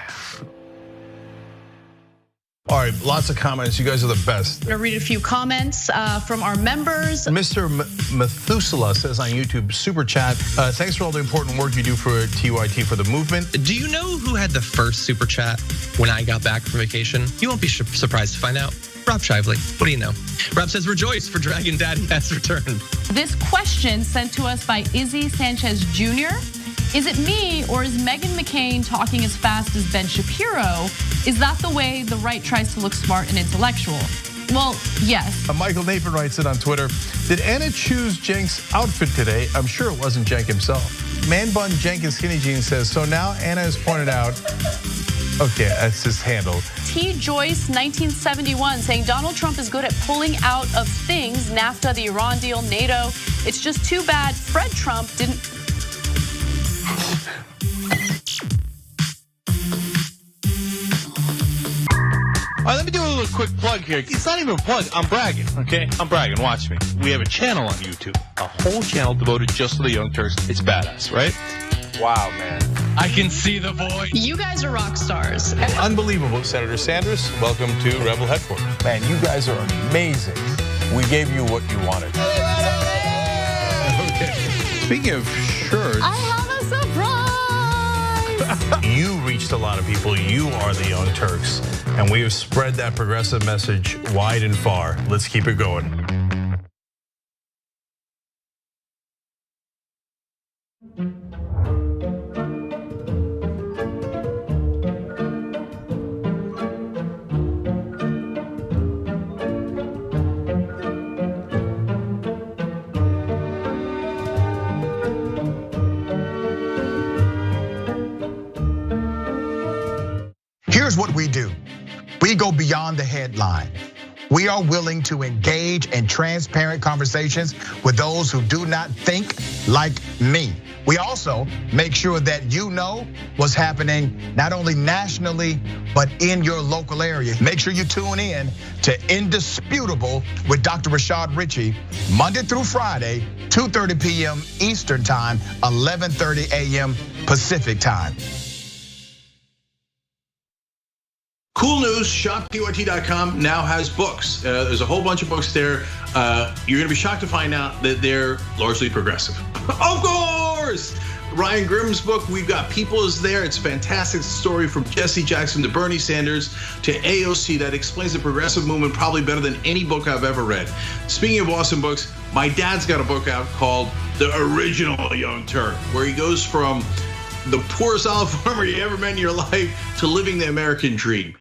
All right, lots of comments. You guys are the best. I'm gonna read a few comments from our members. Mr. Methuselah says on YouTube, super chat, thanks for all the important work you do for TYT for the movement. Do you know who had the first super chat when I got back from vacation? You won't be surprised to find out. Rob Shively. What do you know? Rob says, rejoice, for Dragon Daddy has returned. This question sent to us by Izzy Sanchez Jr. Is it me, or is Meghan McCain talking as fast as Ben Shapiro? Is that the way the right tries to look smart and intellectual? Well, yes. Michael Nathan writes it on Twitter. Did Anna choose Cenk's outfit today? I'm sure it wasn't Cenk himself. Man Bun Jenkins Skinny Jeans says, so now Anna has pointed out, okay, that's his handle. T. Joyce, 1971, saying Donald Trump is good at pulling out of things, NAFTA, the Iran deal, NATO. It's just too bad Fred Trump didn't. right, let me do a little quick plug here. It's not even a plug. I'm bragging, okay? I'm bragging. Watch me. We have a channel on YouTube, a whole channel devoted just to the Young Turks. It's badass, right? Wow, man. I can see the void. You guys are rock stars. Unbelievable. Senator Sanders, welcome to Rebel Headquarters. Man, you guys are amazing. We gave you what you wanted. Okay. Speaking of shirts. I have a surprise. You reached a lot of people. You are the Young Turks. And we have spread that progressive message wide and far. Let's keep it going. Here's what we do. We go beyond the headline. We are willing to engage in transparent conversations with those who do not think like me. We also make sure that you know what's happening not only nationally, but in your local area. Make sure you tune in to Indisputable with Dr. Rashad Ritchie, Monday through Friday, 2:30 p.m. Eastern Time, 11:30 a.m. Pacific Time. Cool news, shoptyt.com now has books. There's a whole bunch of books there. You're gonna be shocked to find out that they're largely progressive. Of course! Ryan Grimm's book, We've Got People, is there. It's a fantastic story from Jesse Jackson to Bernie Sanders to AOC that explains the progressive movement probably better than any book I've ever read. Speaking of awesome books, my dad's got a book out called The Original Young Turk, where he goes from the poorest olive farmer you ever met in your life to living the American dream.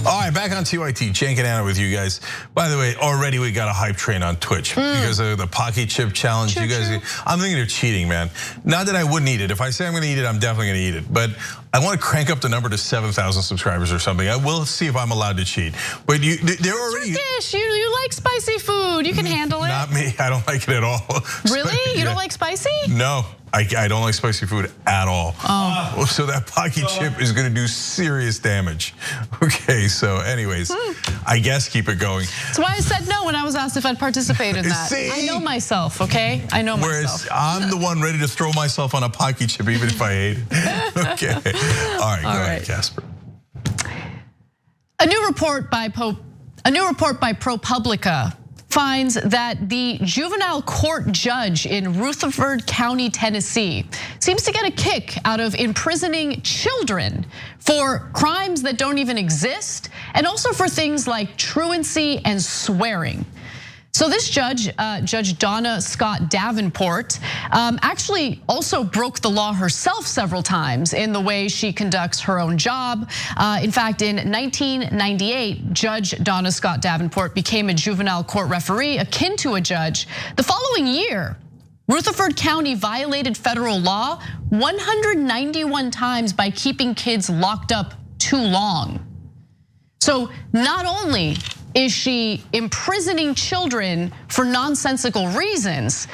All right, back on TYT, Cenk and Anna with you guys. By the way, already we got a hype train on Twitch because of the Pocky Chip Challenge. You guys, I'm thinking of cheating, man. Not that I wouldn't eat it. If I say I'm gonna eat it, I'm definitely gonna eat it. But I want to crank up the number to 7,000 subscribers or something. I will see if I'm allowed to cheat. But they're already. Turkish, you like spicy food. You can handle it. Not me, I don't like it at all. Really? You don't like spicy? No. I don't like spicy food at all. Oh. So that Pocky Chip is gonna do serious damage. Okay, so anyways, I guess keep it going. That's why I said no when I was asked if I'd participate in that. See? I know myself, okay? I know myself. Whereas I'm the one ready to throw myself on a Pocky Chip even if I ate it. Okay, all right, go ahead, Casper. A new report by ProPublica finds that the juvenile court judge in Rutherford County, Tennessee, seems to get a kick out of imprisoning children for crimes that don't even exist, and also for things like truancy and swearing. So this judge, Judge Donna Scott Davenport, actually also broke the law herself several times in the way she conducts her own job. In fact, in 1998, Judge Donna Scott Davenport became a juvenile court referee akin to a judge. The following year, Rutherford County violated federal law 191 times by keeping kids locked up too long. So not only is she imprisoning children for nonsensical reasons,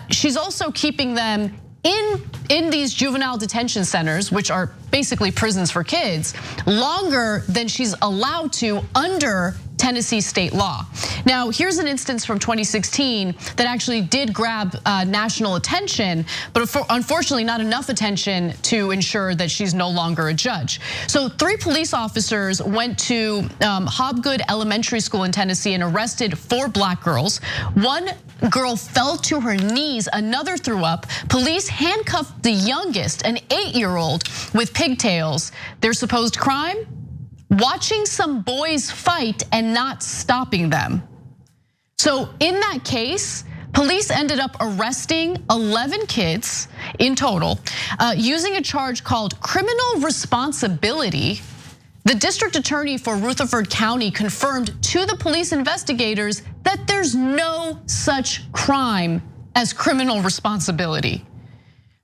she's also keeping them in these juvenile detention centers, which are basically prisons for kids, longer than she's allowed to under Tennessee state law. Now, here's an instance from 2016 that actually did grab national attention, but unfortunately not enough attention to ensure that she's no longer a judge. So 3 police officers went to Hobgood Elementary School in Tennessee and arrested 4 black girls. One girl fell to her knees, another threw up. Police handcuffed the youngest, an 8-year-old, with pigtails. Their supposed crime? Watching some boys fight and not stopping them. So in that case, police ended up arresting 11 kids in total, using a charge called criminal responsibility. The district attorney for Rutherford County confirmed to the police investigators that there's no such crime as criminal responsibility.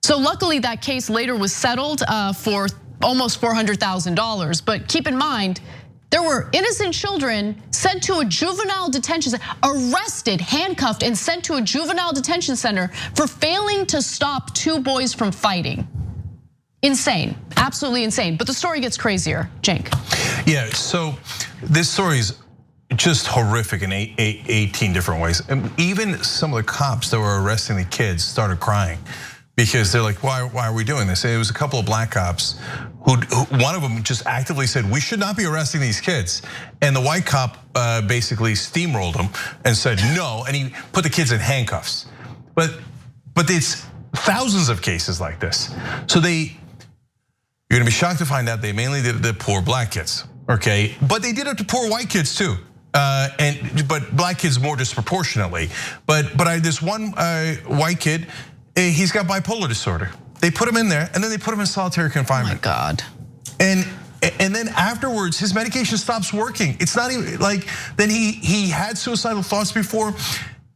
So luckily that case later was settled for almost $400,000, but keep in mind, there were innocent children sent to a juvenile detention center, arrested, handcuffed, and sent to a juvenile detention center for failing to stop 2 boys from fighting. Insane. Absolutely insane. But the story gets crazier, Cenk. Yeah, so this story is just horrific in 18 different ways. And even some of the cops that were arresting the kids started crying because they're like, why are we doing this? And it was a couple of black cops who one of them just actively said, we should not be arresting these kids. And the white cop basically steamrolled him and said no, and he put the kids in handcuffs. But it's thousands of cases like this. So you're gonna be shocked to find out they mainly did it to poor black kids, okay? But they did it to poor white kids too. But black kids more disproportionately. But this one white kid, he's got bipolar disorder. They put him in there and then they put him in solitary confinement. Oh my God. And then afterwards, his medication stops working. It's not even like, then he had suicidal thoughts before.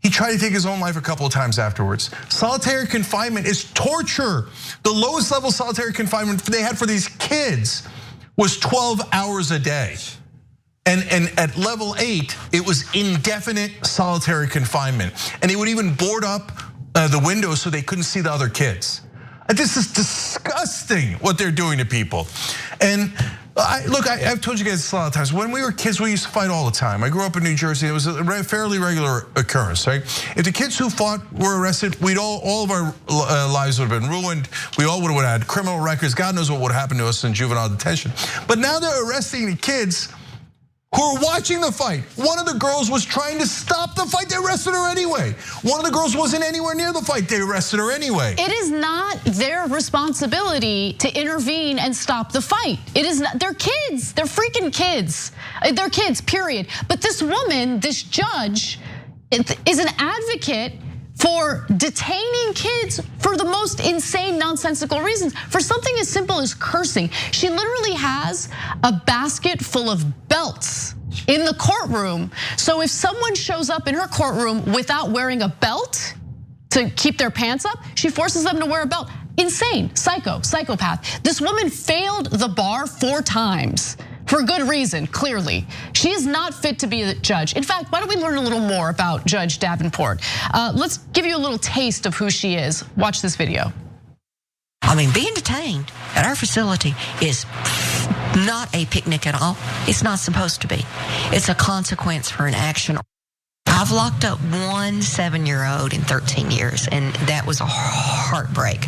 He tried to take his own life a couple of times afterwards. Solitary confinement is torture. The lowest level solitary confinement they had for these kids was 12 hours a day. And at level 8, it was indefinite solitary confinement. And they would even board up the windows so they couldn't see the other kids. This is disgusting what they're doing to people. And I've told you guys this a lot of times. When we were kids, we used to fight all the time. I grew up in New Jersey. It was a fairly regular occurrence, right? If the kids who fought were arrested, we'd all of our lives would have been ruined. We all would have had criminal records. God knows what would happen to us in juvenile detention. But now they're arresting the kids who are watching the fight. One of the girls was trying to stop the fight. They arrested her anyway. One of the girls wasn't anywhere near the fight. They arrested her anyway. It is not their responsibility to intervene and stop the fight. It is not, they're kids, they're freaking kids. They're kids, period. But this woman, this judge, is an advocate for detaining kids for the most insane, nonsensical reasons. For something as simple as cursing. She literally has a basket full of belts in the courtroom. So if someone shows up in her courtroom without wearing a belt to keep their pants up, she forces them to wear a belt. Insane, psychopath. This woman failed the bar 4 times. For good reason, clearly. She is not fit to be a judge. In fact, why don't we learn a little more about Judge Davenport? Let's give you a little taste of who she is. Watch this video. I mean, being detained at our facility is not a picnic at all. It's not supposed to be. It's a consequence for an action. I've locked up one 7-year-old in 13 years, and that was a heartbreak.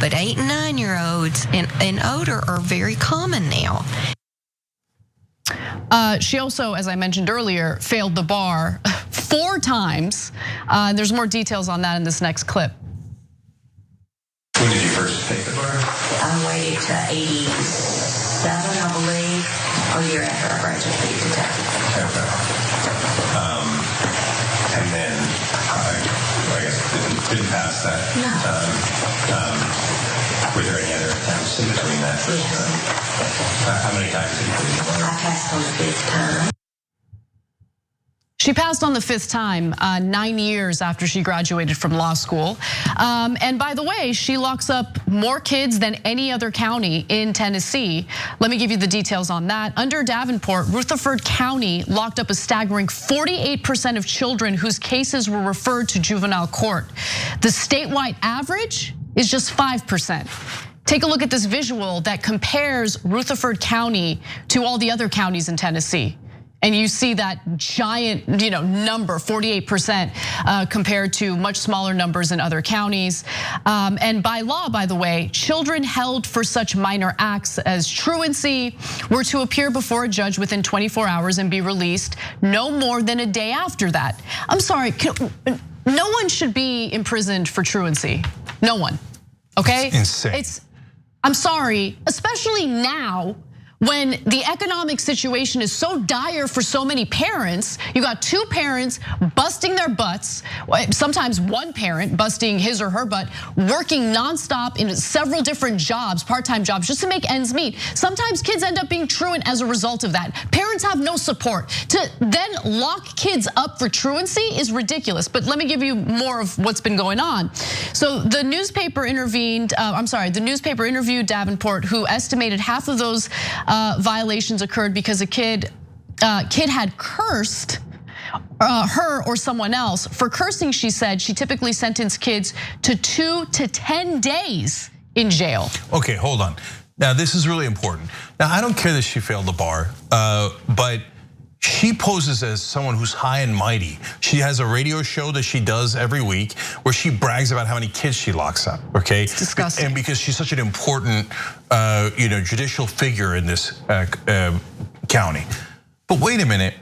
But 8 and 9-year-olds and older are very common now. She also, as I mentioned earlier, failed the bar 4 times. There's more details on that in this next clip. When did you first take the bar? I waited to 87, I believe, a year after I graduated today. Okay. And then, I guess didn't pass that. No. Were there any other attempts in between that? Yes. How many times did you put in the bar? I passed on the 5th time. She passed on the 5th time, 9 years after she graduated from law school. And by the way, she locks up more kids than any other county in Tennessee. Let me give you the details on that. Under Davenport, Rutherford County locked up a staggering 48% of children whose cases were referred to juvenile court. The statewide average is just 5%. Take a look at this visual that compares Rutherford County to all the other counties in Tennessee. And you see that giant, number, 48%, compared to much smaller numbers in other counties. And by law, by the way, children held for such minor acts as truancy were to appear before a judge within 24 hours and be released no more than a day after that. I'm sorry, no one should be imprisoned for truancy. No one, okay? It's insane. I'm sorry, especially now, when the economic situation is so dire for so many parents. You got 2 parents busting their butts, sometimes one parent busting his or her butt, working nonstop in several different jobs, part-time jobs, just to make ends meet. Sometimes kids end up being truant as a result of that. Parents have no support. To then lock kids up for truancy is ridiculous. But let me give you more of what's been going on. So the newspaper interviewed Davenport, who estimated half of those violations occurred because a kid had cursed her or someone else. For cursing, she said, she typically sentenced kids to 2 to 10 days in jail. Okay, hold on. Now, this is really important. Now, I don't care that she failed the bar, but she poses as someone who's high and mighty. She has a radio show that she does every week where she brags about how many kids she locks up, okay? It's disgusting. And because she's such an important judicial figure in this county. But wait a minute,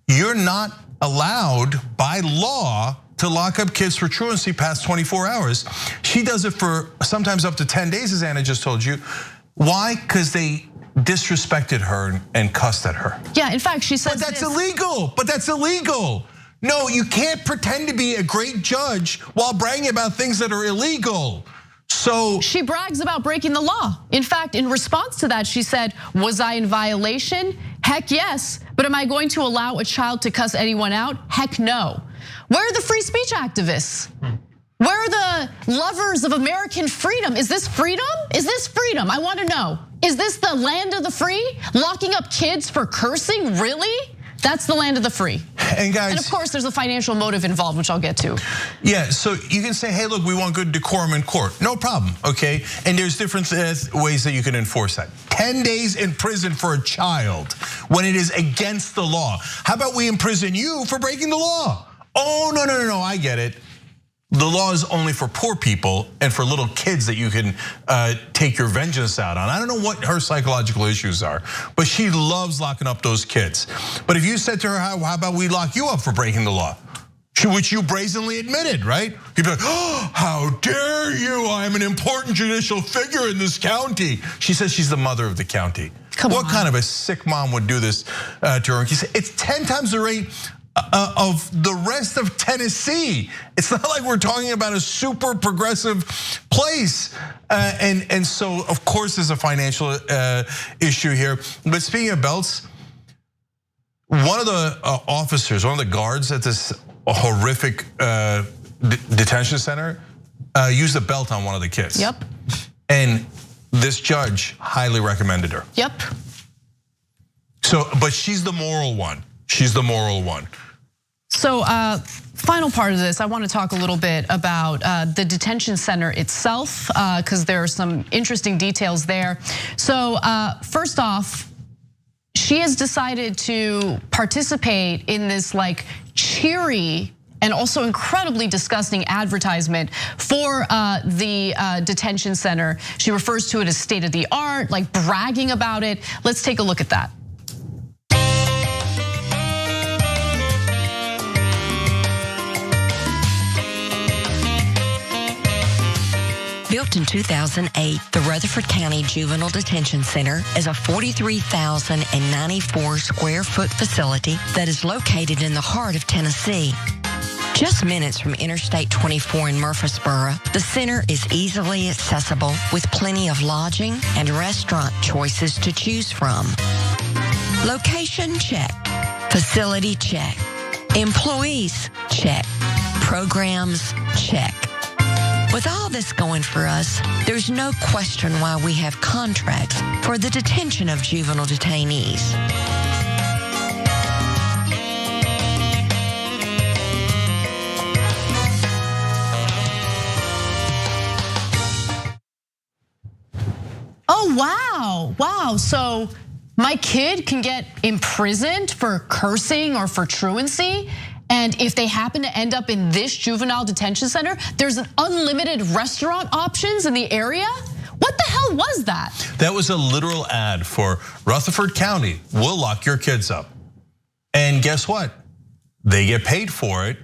you're not allowed by law to lock up kids for truancy past 24 hours. She does it for sometimes up to 10 days, as Anna just told you. Why? Because they disrespected her and cussed at her. Yeah, in fact, she says But that's illegal. But that's illegal. No, you can't pretend to be a great judge while bragging about things that are illegal. So she brags about breaking the law. In fact, in response to that, she said, "Was I in violation? Heck yes. But am I going to allow a child to cuss anyone out? Heck no." Where are the free speech activists? Where are the lovers of American freedom? Is this freedom? Is this freedom? I want to know. Is this the land of the free? Locking up kids for cursing? Really? That's the land of the free. And guys, and of course, there's a financial motive involved, which I'll get to. Yeah, so you can say, hey, look, we want good decorum in court. No problem, okay? And there's different ways that you can enforce that. 10 days in prison for a child when it is against the law. How about we imprison you for breaking the law? Oh, no, I get it. The law is only for poor people and for little kids that you can take your vengeance out on. I don't know what her psychological issues are, but she loves locking up those kids. But if you said to her, how about we lock you up for breaking the law? Which you brazenly admitted, right? You'd be like, oh, how dare you? I'm an important judicial figure in this county. She says she's the mother of the county. What kind of a sick mom would do this to her? It's 10 times the rate of the rest of Tennessee. It's not like we're talking about a super progressive place. And so, of course, there's a financial issue here. But speaking of belts, one of the officers, one of the guards at this horrific detention center used a belt on one of the kids. Yep. And this judge highly recommended her. Yep. So, but she's the moral one. She's the moral one. So final part of this, I want to talk a little bit about the detention center itself, because there are some interesting details there. So first off, she has decided to participate in this like cheery and also incredibly disgusting advertisement for the detention center. She refers to it as state of the art, like bragging about it. Let's take a look at that. Built in 2008, the Rutherford County Juvenile Detention Center is a 43,094 square foot facility that is located in the heart of Tennessee. Just minutes from Interstate 24 in Murfreesboro, the center is easily accessible with plenty of lodging and restaurant choices to choose from. Location check. Facility check. Employees check. Programs check. With all this going for us, there's no question why we have contracts for the detention of juvenile detainees. Oh, wow. So my kid can get imprisoned for cursing or for truancy. And if they happen to end up in this juvenile detention center, there's an unlimited restaurant options in the area. What the hell was that? That was a literal ad for Rutherford County. We'll lock your kids up. And guess what? They get paid for it.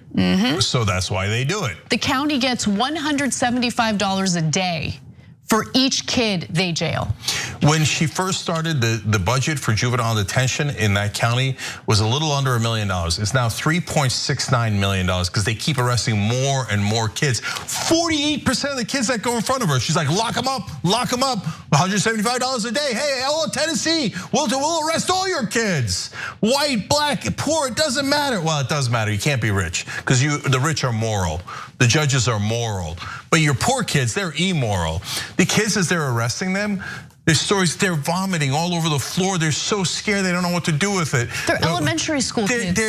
So that's why they do it. The county gets $175 a day for each kid they jail. When she first started, the budget for juvenile detention in that county was a little under $1 million. It's now $3.69 million because they keep arresting more and more kids. 48% of the kids that go in front of her, she's like, lock them up, $175 a day. Hey, hello, Tennessee, we'll arrest all your kids. White, black, poor, it doesn't matter. Well, it does matter, you can't be rich because the rich are moral. The judges are moral, but your poor kids, they're immoral. The kids, as they're arresting them, there's stories, they're vomiting all over the floor. They're so scared, they don't know what to do with it. They're elementary school kids.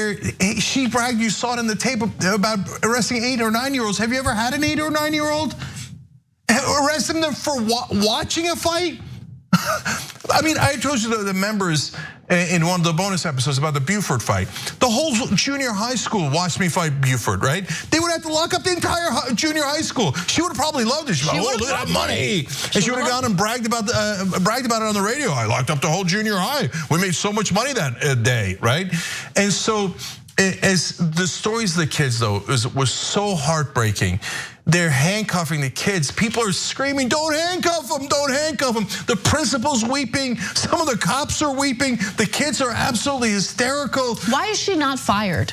She bragged, you saw it in the tape about arresting 8 or 9-year-olds. Have you ever had an 8 or 9-year-old? Arresting them for watching a fight? I mean, I told you the members in one of the bonus episodes about the Buford fight. The whole junior high school watched me fight Buford, right? They would have to lock up the entire junior high school. She would have probably loved it. She'd be like, oh, look at that money. And she would have gone and bragged about it on the radio. I locked up the whole junior high. We made so much money that day, right? And so, as the stories of the kids, though, was so heartbreaking. They're handcuffing the kids. People are screaming, don't handcuff them, don't handcuff them. The principal's weeping. Some of the cops are weeping. The kids are absolutely hysterical. Why is she not fired?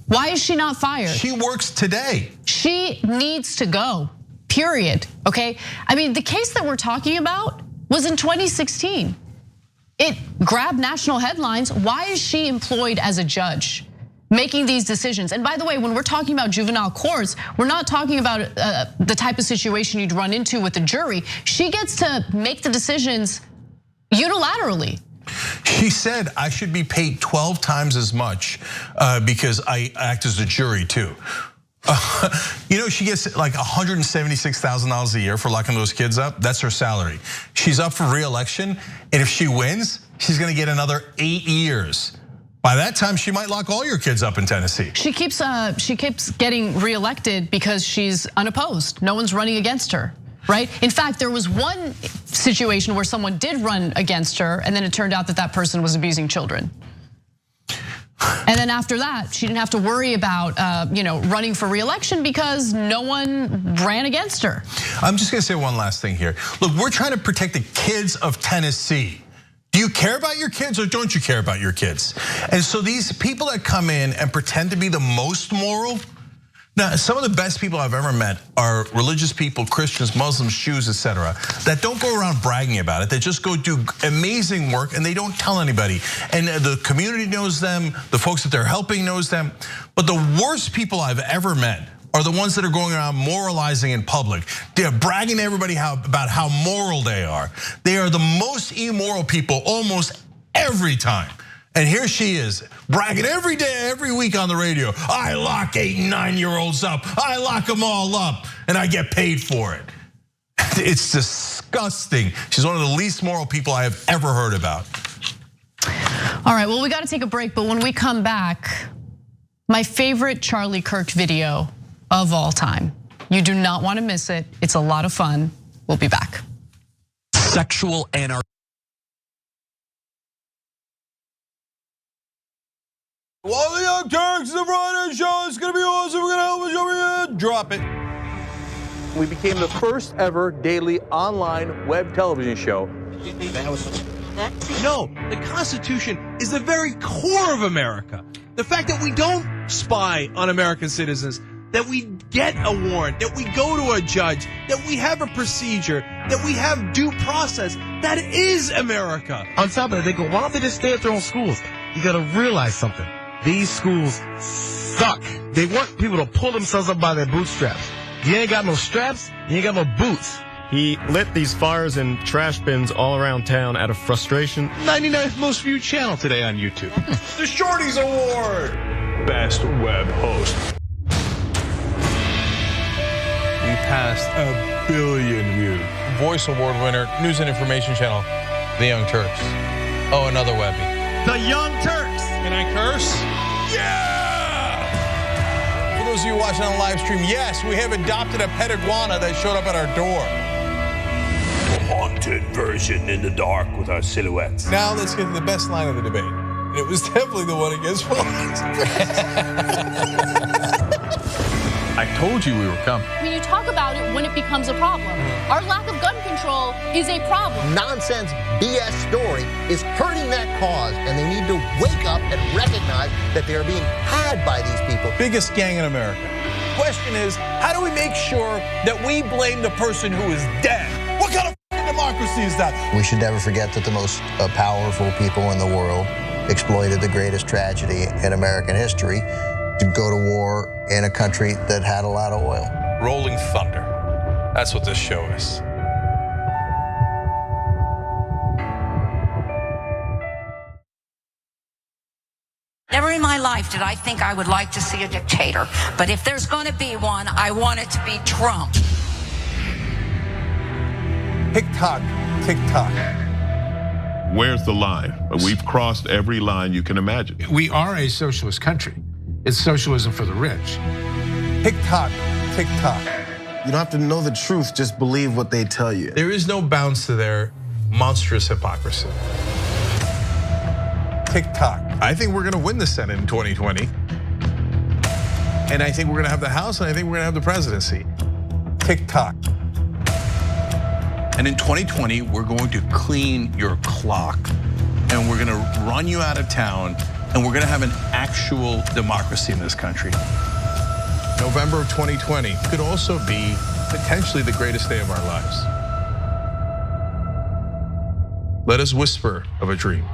Why is she not fired? She works today. She needs to go, period, okay? I mean, the case that we're talking about was in 2016. It grabbed national headlines. Why is she employed as a judge? Making these decisions. And by the way, when we're talking about juvenile courts, we're not talking about the type of situation you'd run into with a jury. She gets to make the decisions unilaterally. She said, I should be paid 12 times as much because I act as a jury too. You know, she gets like $176,000 a year for locking those kids up. That's her salary. She's up for re-election, and if she wins, she's gonna get another 8 years. By that time, she might lock all your kids up in Tennessee. She keeps getting reelected because she's unopposed. No one's running against her, right? In fact, there was one situation where someone did run against her, and then it turned out that that person was abusing children. And then after that, she didn't have to worry about running for reelection because no one ran against her. I'm just gonna say one last thing here. Look, we're trying to protect the kids of Tennessee. Do you care about your kids or don't you care about your kids? And so these people that come in and pretend to be the most moral, now some of the best people I've ever met are religious people, Christians, Muslims, Jews, etc., that don't go around bragging about it. They just go do amazing work and they don't tell anybody. And the community knows them, the folks that they're helping knows them. But the worst people I've ever met are the ones that are going around moralizing in public. They're bragging to everybody about how moral they are. They are the most immoral people almost every time. And here she is, bragging every day, every week on the radio. I lock 8 and 9-year-olds up. I lock them all up and I get paid for it. It's disgusting. She's one of the least moral people I have ever heard about. All right, well, we gotta take a break, but when we come back, my favorite Charlie Kirk video of all time. You do not want to miss it. It's a lot of fun. We'll be back. Sexual anarchy. Well, the Young Turks, the Riot show is gonna be awesome. We're gonna help us over here. Drop it. We became the first ever daily online web television show. No, the Constitution is the very core of America. The fact that we don't spy on American citizens, that we get a warrant, that we go to a judge, that we have a procedure, that we have due process. That is America. On top of it, they go, why don't they just stay at their own schools? You gotta realize something. These schools suck. They want people to pull themselves up by their bootstraps. You ain't got no straps, you ain't got no boots. He lit these fires in trash bins all around town out of frustration. 99th most viewed channel today on YouTube. The Shorties Award. Best web host. We passed 1 billion views. Voice Award winner, news and information channel, The Young Turks. Oh, another Webby. The Young Turks. Can I curse? Yeah! For those of you watching on live stream, yes, we have adopted a pet iguana that showed up at our door. Haunted version in the dark with our silhouettes. Now let's get to the best line of the debate. And it was definitely the one against Fox. I told you we were coming. When you talk about it when it becomes a problem. Our lack of gun control is a problem. Nonsense BS story is hurting that cause, and they need to wake up and recognize that they are being had by these people. Biggest gang in America. Question is, how do we make sure that we blame the person who is dead? What kind of democracy is that? We should never forget that the most powerful people in the world exploited the greatest tragedy in American history to go to war in a country that had a lot of oil. Rolling thunder. That's what this show is. Never in my life did I think I would like to see a dictator. But if there's going to be one, I want it to be Trump. TikTok, TikTok. Where's the line? We've crossed every line you can imagine. We are a socialist country. It's socialism for the rich. Tick-tock, tick-tock. You don't have to know the truth, just believe what they tell you. There is no bounds to their monstrous hypocrisy. Tick-tock. I think we're gonna win the Senate in 2020. And I think we're gonna have the House, and I think we're gonna have the presidency. Tick-tock. And in 2020, we're going to clean your clock, and we're gonna run you out of town, and we're gonna have an actual democracy in this country. November of 2020 could also be potentially the greatest day of our lives. Let us whisper of a dream.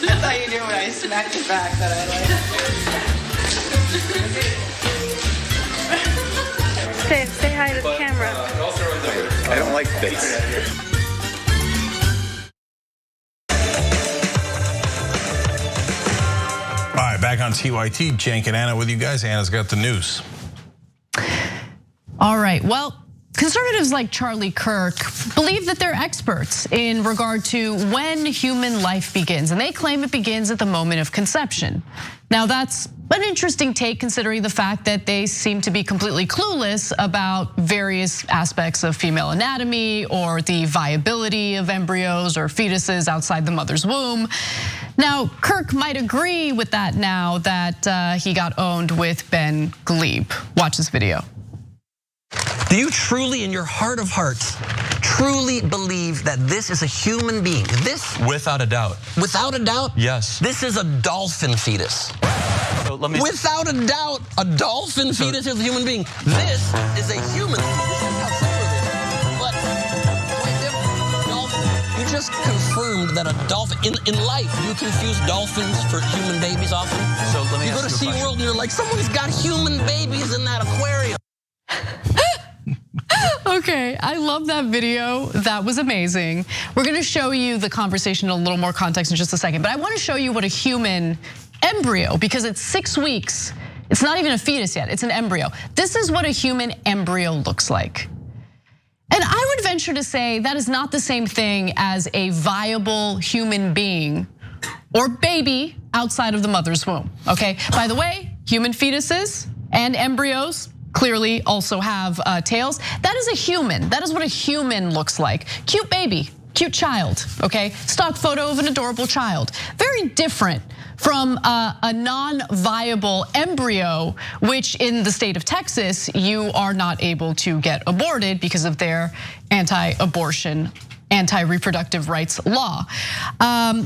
That's how you do when I smack you back that I like. Say hi to the camera. I don't like this. All right, back on TYT, Cenk and Anna with you guys. Anna's got the news. All right, well, conservatives like Charlie Kirk believe that they're experts in regard to when human life begins, and they claim it begins at the moment of conception. Now, that's an interesting take considering the fact that they seem to be completely clueless about various aspects of female anatomy or the viability of embryos or fetuses outside the mother's womb. Now, Kirk might agree with that now that he got owned with Ben Glebe. Watch this video. Do you truly, in your heart of hearts, truly believe that this is a human being? This? Without a doubt. Without a doubt? Yes. This is a dolphin fetus. So let me. Without a doubt, a dolphin fetus is a human being. This is a human. This is how simple it is. But quite different. Dolphin. You just confirmed that a dolphin, in life, you confuse dolphins for human babies often. So let me You go to ask you a SeaWorld and you're like, someone's got human babies in that aquarium. Okay, I love that video. That was amazing. We're gonna show you the conversation in a little more context in just a second, but I wanna show you what a human embryo, because it's 6 weeks. It's not even a fetus yet, it's an embryo. This is what a human embryo looks like. And I would venture to say that is not the same thing as a viable human being or baby outside of the mother's womb, okay? By the way, human fetuses and embryos clearly also have tails. That is a human. That is what a human looks like. Cute baby, cute child, okay? Stock photo of an adorable child. Very different from a non-viable embryo, which in the state of Texas, you are not able to get aborted because of their anti-abortion, anti-reproductive rights law.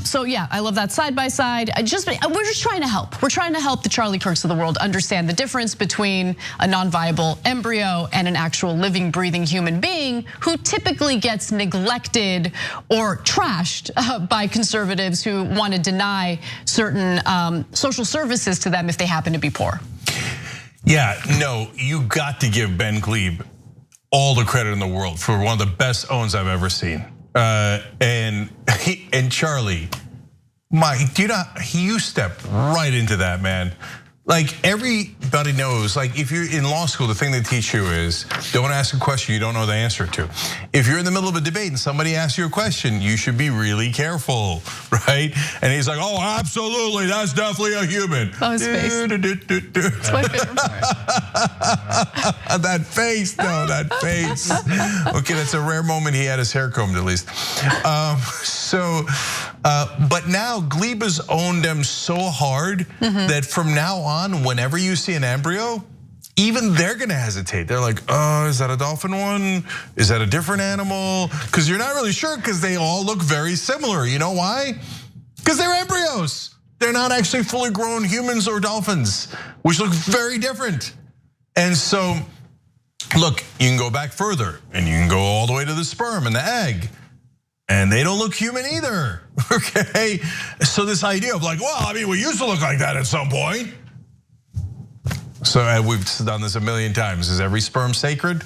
So yeah, I love that side by side. We're just trying to help. We're trying to help the Charlie Kirks of the world understand the difference between a non-viable embryo and an actual living, breathing human being who typically gets neglected or trashed by conservatives who want to deny certain social services to them if they happen to be poor. Yeah, no, you got to give Ben Glebe all the credit in the world for one of the best owns I've ever seen. And Charlie, you stepped right into that, man. Like everybody knows, like if you're in law school, the thing they teach you is don't ask a question you don't know the answer to. If you're in the middle of a debate and somebody asks you a question, you should be really careful, right? And he's like, oh, absolutely, that's definitely a human. Oh, his face. That's my favorite part. That face, no, that face. Okay, that's a rare moment he had his hair combed at least. But now Glebe has owned them so hard that from now on, whenever you see an embryo, even they're gonna hesitate. They're like, oh, is that a dolphin one? Is that a different animal? Because you're not really sure because they all look very similar. You know why? Because they're embryos. They're not actually fully grown humans or dolphins, which look very different. And so, look, you can go back further and you can go all the way to the sperm and the egg. And they don't look human either, okay? So this idea of like, well, I mean, we used to look like that at some point. So we've done this a million times. Is every sperm sacred?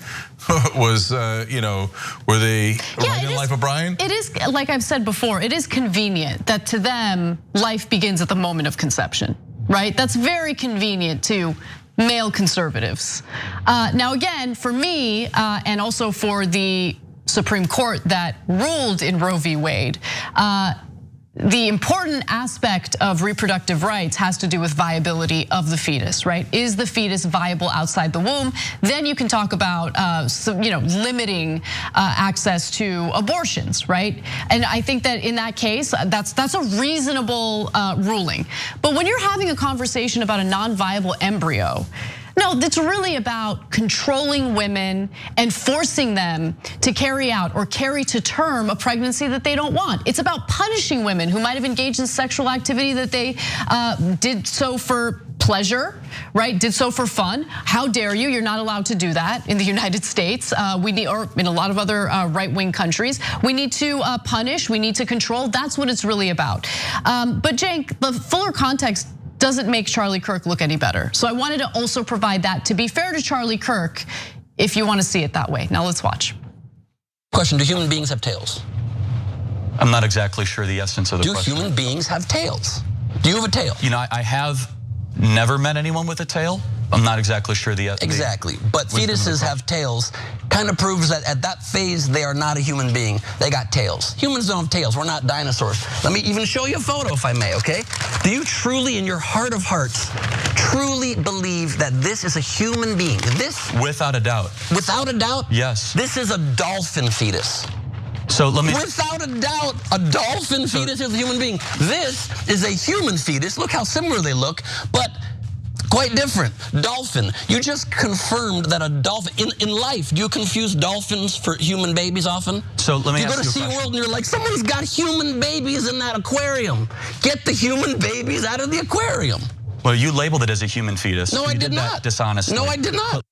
Was, were they writing the life of Brian? It is, like I've said before, it is convenient that to them, life begins at the moment of conception, right? That's very convenient to male conservatives. Now again, for me, and also for the Supreme Court that ruled in Roe v. Wade, the important aspect of reproductive rights has to do with viability of the fetus, right? Is the fetus viable outside the womb? Then you can talk about limiting access to abortions, right? And I think that in that case, that's a reasonable ruling. But when you're having a conversation about a non-viable embryo, no, that's really about controlling women and forcing them to carry out or carry to term a pregnancy that they don't want. It's about punishing women who might have engaged in sexual activity that they did so for pleasure, right? Did so for fun. How dare you? You're not allowed to do that in the United States. We need, or in a lot of other right-wing countries, we need to punish, we need to control. That's what it's really about. But Cenk, the fuller context doesn't make Charlie Kirk look any better. So I wanted to also provide that to be fair to Charlie Kirk, if you want to see it that way. Now let's watch. Question, do human beings have tails? I'm not exactly sure the essence of the question. Do human beings have tails? Do you have a tail? You know, I have never met anyone with a tail. I'm not exactly sure the Exactly, but fetuses have tails. Kind of proves that at that phase, they are not a human being. They got tails. Humans don't have tails, we're not dinosaurs. Let me even show you a photo if I may, okay? Do you truly, in your heart of hearts, truly believe that this is a human being? This? Without a doubt. Without a doubt? Yes. This is a dolphin fetus. So let me. Without a doubt, a dolphin fetus is a human being. This is a human fetus. Look how similar they look, but quite different. Dolphin. You just confirmed that a dolphin, in life, do you confuse dolphins for human babies often? So let me ask you a question. You go to SeaWorld and you're like, someone's got human babies in that aquarium. Get the human babies out of the aquarium. Well, you labeled it as a human fetus. No, I did not. That dishonestly. No, I did not.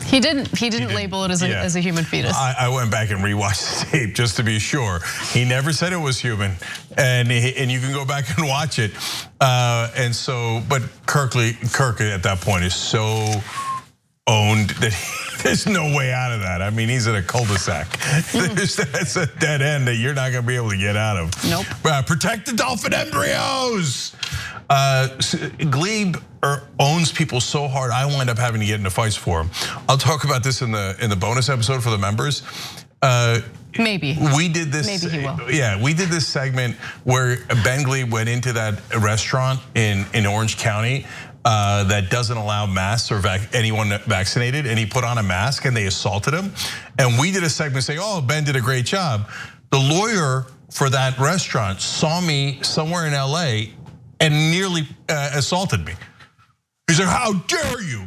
He didn't label it as a human fetus. I went back and rewatched the tape just to be sure. He never said it was human, and you can go back and watch it. And so, but Kirk at that point is so owned that there's no way out of that. I mean, he's in a cul-de-sac. That's a dead end that you're not gonna be able to get out of. Nope. Protect the dolphin embryos. Glebe owns people so hard, I wind up having to get into fights for him. I'll talk about this in the bonus episode for the members. Maybe we did this. Maybe he will. Yeah, we did this segment where Ben Glebe went into that restaurant in Orange County that doesn't allow masks or anyone vaccinated, and he put on a mask and they assaulted him. And we did a segment saying, "Oh, Ben did a great job." The lawyer for that restaurant saw me somewhere in LA and nearly assaulted me. He's like, "How dare you?"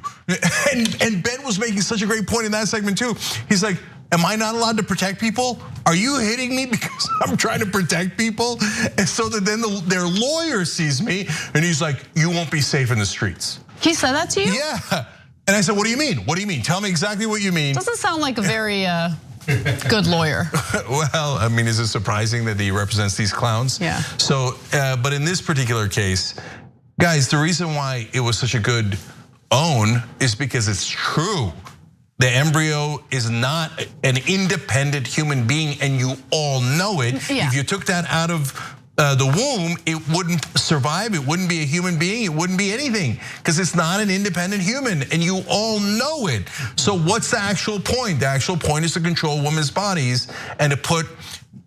And Ben was making such a great point in that segment too. He's like, "Am I not allowed to protect people? Are you hitting me because I'm trying to protect people?" And so that then their lawyer sees me and he's like, "You won't be safe in the streets." He said that to you? Yeah. And I said, "What do you mean? What do you mean? Tell me exactly what you mean." Doesn't sound like a very good lawyer. Well, I mean, is it surprising that he represents these clowns? Yeah. So, but in this particular case, guys, the reason why it was such a good own is because it's true. The embryo is not an independent human being, and you all know it. Yeah. If you took that out of the womb, it wouldn't survive, it wouldn't be a human being, it wouldn't be anything, because it's not an independent human, and you all know it. So what's the actual point? The actual point is to control women's bodies and to put,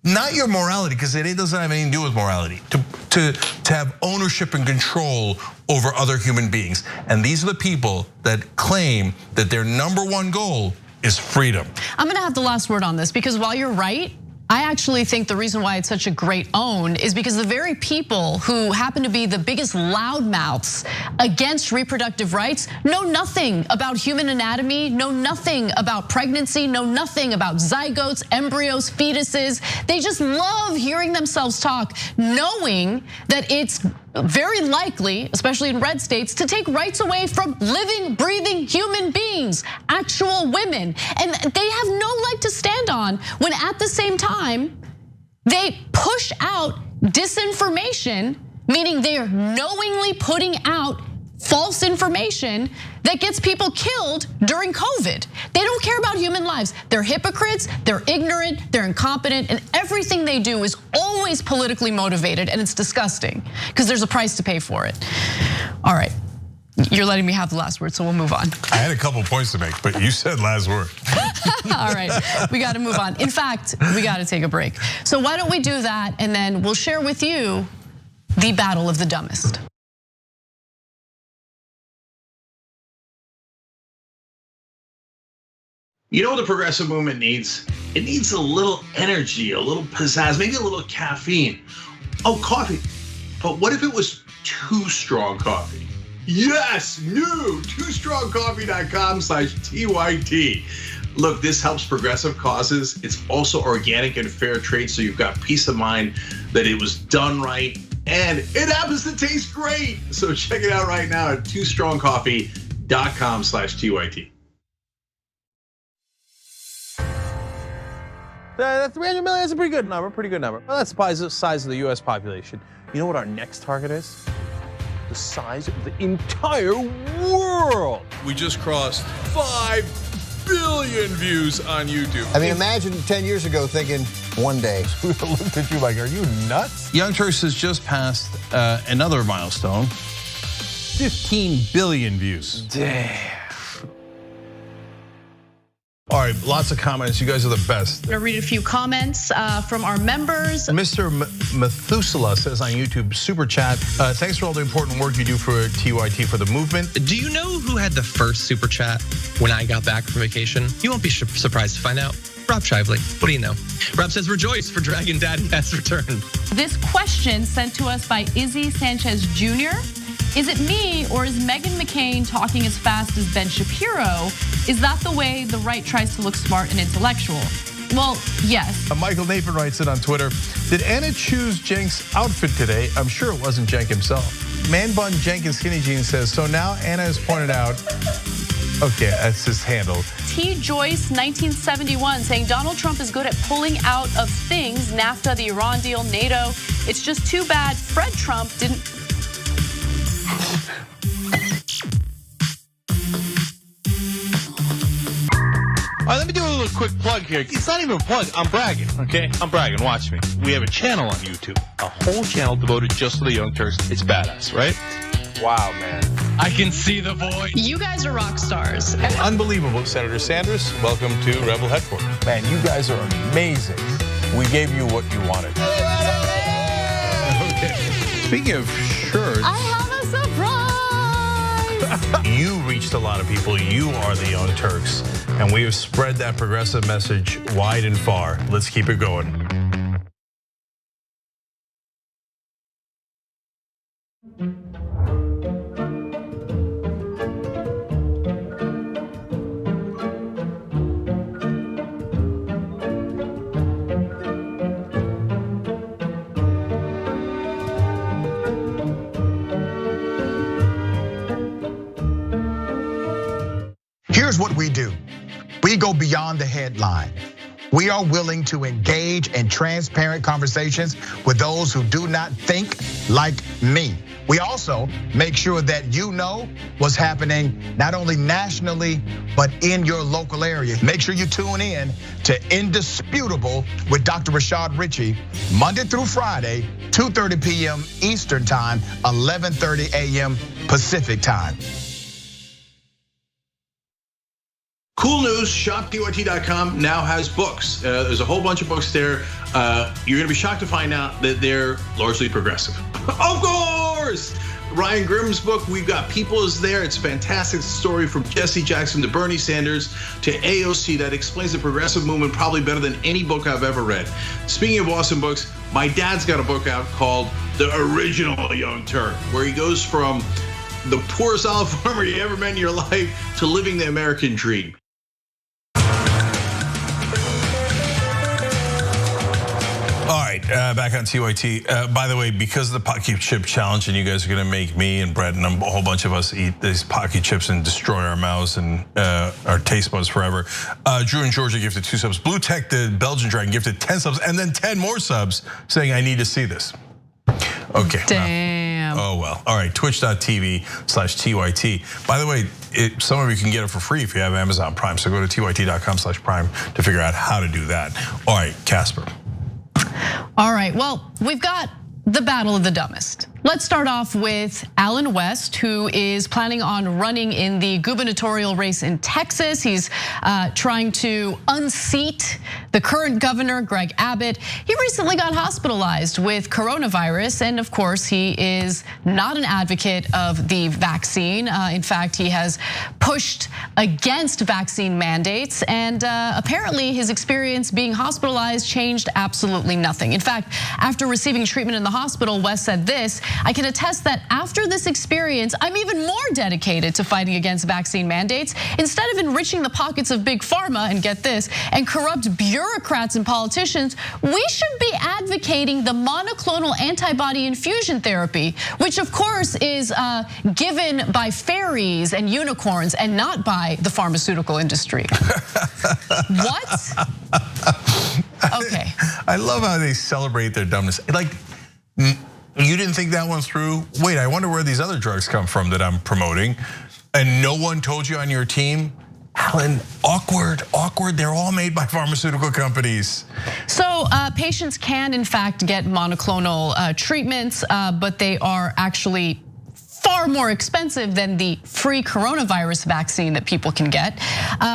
not your morality, because it doesn't have anything to do with morality, to have ownership and control over other human beings. And these are the people that claim that their #1 goal is freedom. I'm gonna have the last word on this, because while you're right, I actually think the reason why it's such a great own is because the very people who happen to be the biggest loudmouths against reproductive rights know nothing about human anatomy, know nothing about pregnancy, know nothing about zygotes, embryos, fetuses. They just love hearing themselves talk, knowing that it's very likely, especially in red states, to take rights away from living, breathing human beings, actual women. And they have no leg to stand on when at the same time, they push out disinformation, meaning they are knowingly putting out false information that gets people killed during COVID. They don't care about human lives. They're hypocrites, they're ignorant, they're incompetent, and everything they do is always politically motivated, and it's disgusting because there's a price to pay for it. All right, you're letting me have the last word, so we'll move on. I had a couple points to make, but you said last word. All right, we gotta move on. In fact, we gotta take a break. So why don't we do that, and then we'll share with you the battle of the dumbest. You know what the progressive movement needs? It needs a little energy, a little pizzazz, maybe a little caffeine. Oh, coffee. But what if it was Too Strong Coffee? Yes, new, toostrongcoffee.com/TYT. Look, this helps progressive causes. It's also organic and fair trade, so you've got peace of mind that it was done right, and it happens to taste great. So check it out right now at toostrongcoffee.com/TYT. 300 million is a pretty good number, Well, that's the size of the US population. You know what our next target is? The size of the entire world. We just crossed 5 billion views on YouTube. I mean, imagine 10 years ago thinking one day. We looked at you like, are you nuts? Young Turks has just passed another milestone, 15 billion views. Damn. All right, lots of comments. You guys are the best. I'm gonna read a few comments from our members. Mr. Methuselah says on YouTube, super chat, thanks for all the important work you do for TYT for the movement. Do you know who had the first super chat when I got back from vacation? You won't be surprised to find out. Rob Shively. What do you know? Rob says, rejoice, for Dragon Daddy has returned. This question sent to us by Izzy Sanchez Jr. Is it me, or is Meghan McCain talking as fast as Ben Shapiro? Is that the way the right tries to look smart and intellectual? Well, yes. Michael Nathan writes it on Twitter. Did Anna choose Cenk's outfit today? I'm sure it wasn't Cenk himself. Man Bun Jenkins Skinny Jeans says, so now Anna has pointed out, okay, that's his handle. T. Joyce 1971 saying Donald Trump is good at pulling out of things, NAFTA, the Iran deal, NATO. It's just too bad Fred Trump didn't. All right, let me do a little quick plug here. It's not even a plug, I'm bragging, okay? I'm bragging, watch me. We have a channel on YouTube, a whole channel devoted just to the Young Turks. It's badass, right? Wow, man. I can see the voice. You guys are rock stars. Unbelievable. Senator Sanders, welcome to Rebel Headquarters. Man, you guys are amazing. We gave you what you wanted. Okay. Speaking of shirts. I have a surprise. You reached a lot of people. You are the Young Turks. And we have spread that progressive message wide and far. Let's keep it going. Here's what we do. We go beyond the headline. We are willing to engage in transparent conversations with those who do not think like me. We also make sure that you know what's happening not only nationally, but in your local area. Make sure you tune in to Indisputable with Dr. Rashad Ritchie, Monday through Friday, 2:30 p.m. Eastern Time, 11:30 a.m. Pacific Time. Cool news, shoptyt.com now has books. There's a whole bunch of books there. You're gonna be shocked to find out that they're largely progressive. Of course! Ryan Grimm's book, We've Got People, is there. It's a fantastic story from Jesse Jackson to Bernie Sanders to AOC that explains the progressive movement probably better than any book I've ever read. Speaking of awesome books, my dad's got a book out called The Original Young Turk, where he goes from the poorest olive farmer you ever met in your life to living the American dream. All right, back on TYT. By the way, because of the pocket chip challenge, and you guys are gonna make me and Brett and a whole bunch of us eat these pocket chips and destroy our mouths and our taste buds forever. Drew in Georgia gifted 2 subs. Blue Tech, the Belgian Dragon, gifted 10 subs and then 10 more subs saying, I need to see this. Okay. Damn. Oh well. All right, twitch.tv/TYT. By the way, some of you can get it for free if you have Amazon Prime. So go to tyt.com/prime to figure out how to do that. All right, Casper. All right, well, we've got the battle of the dumbest. Let's start off with Alan West, who is planning on running in the gubernatorial race in Texas. He's trying to unseat the current governor, Greg Abbott. He recently got hospitalized with coronavirus, and of course, he is not an advocate of the vaccine. In fact, he has pushed against vaccine mandates, and apparently his experience being hospitalized changed absolutely nothing. In fact, after receiving treatment in the hospital, West said this: I can attest that after this experience, I'm even more dedicated to fighting against vaccine mandates. Instead of enriching the pockets of big pharma, and get this, and corrupt bureaucrats and politicians, we should be advocating the monoclonal antibody infusion therapy, which of course is given by fairies and unicorns and not by the pharmaceutical industry. What? Okay. I love how they celebrate their dumbness. Like, you didn't think that one through? Wait, I wonder where these other drugs come from that I'm promoting. And no one told you on your team? Alan, awkward. They're all made by pharmaceutical companies. So patients can in fact get monoclonal treatments, but they are actually far more expensive than the free coronavirus vaccine that people can get.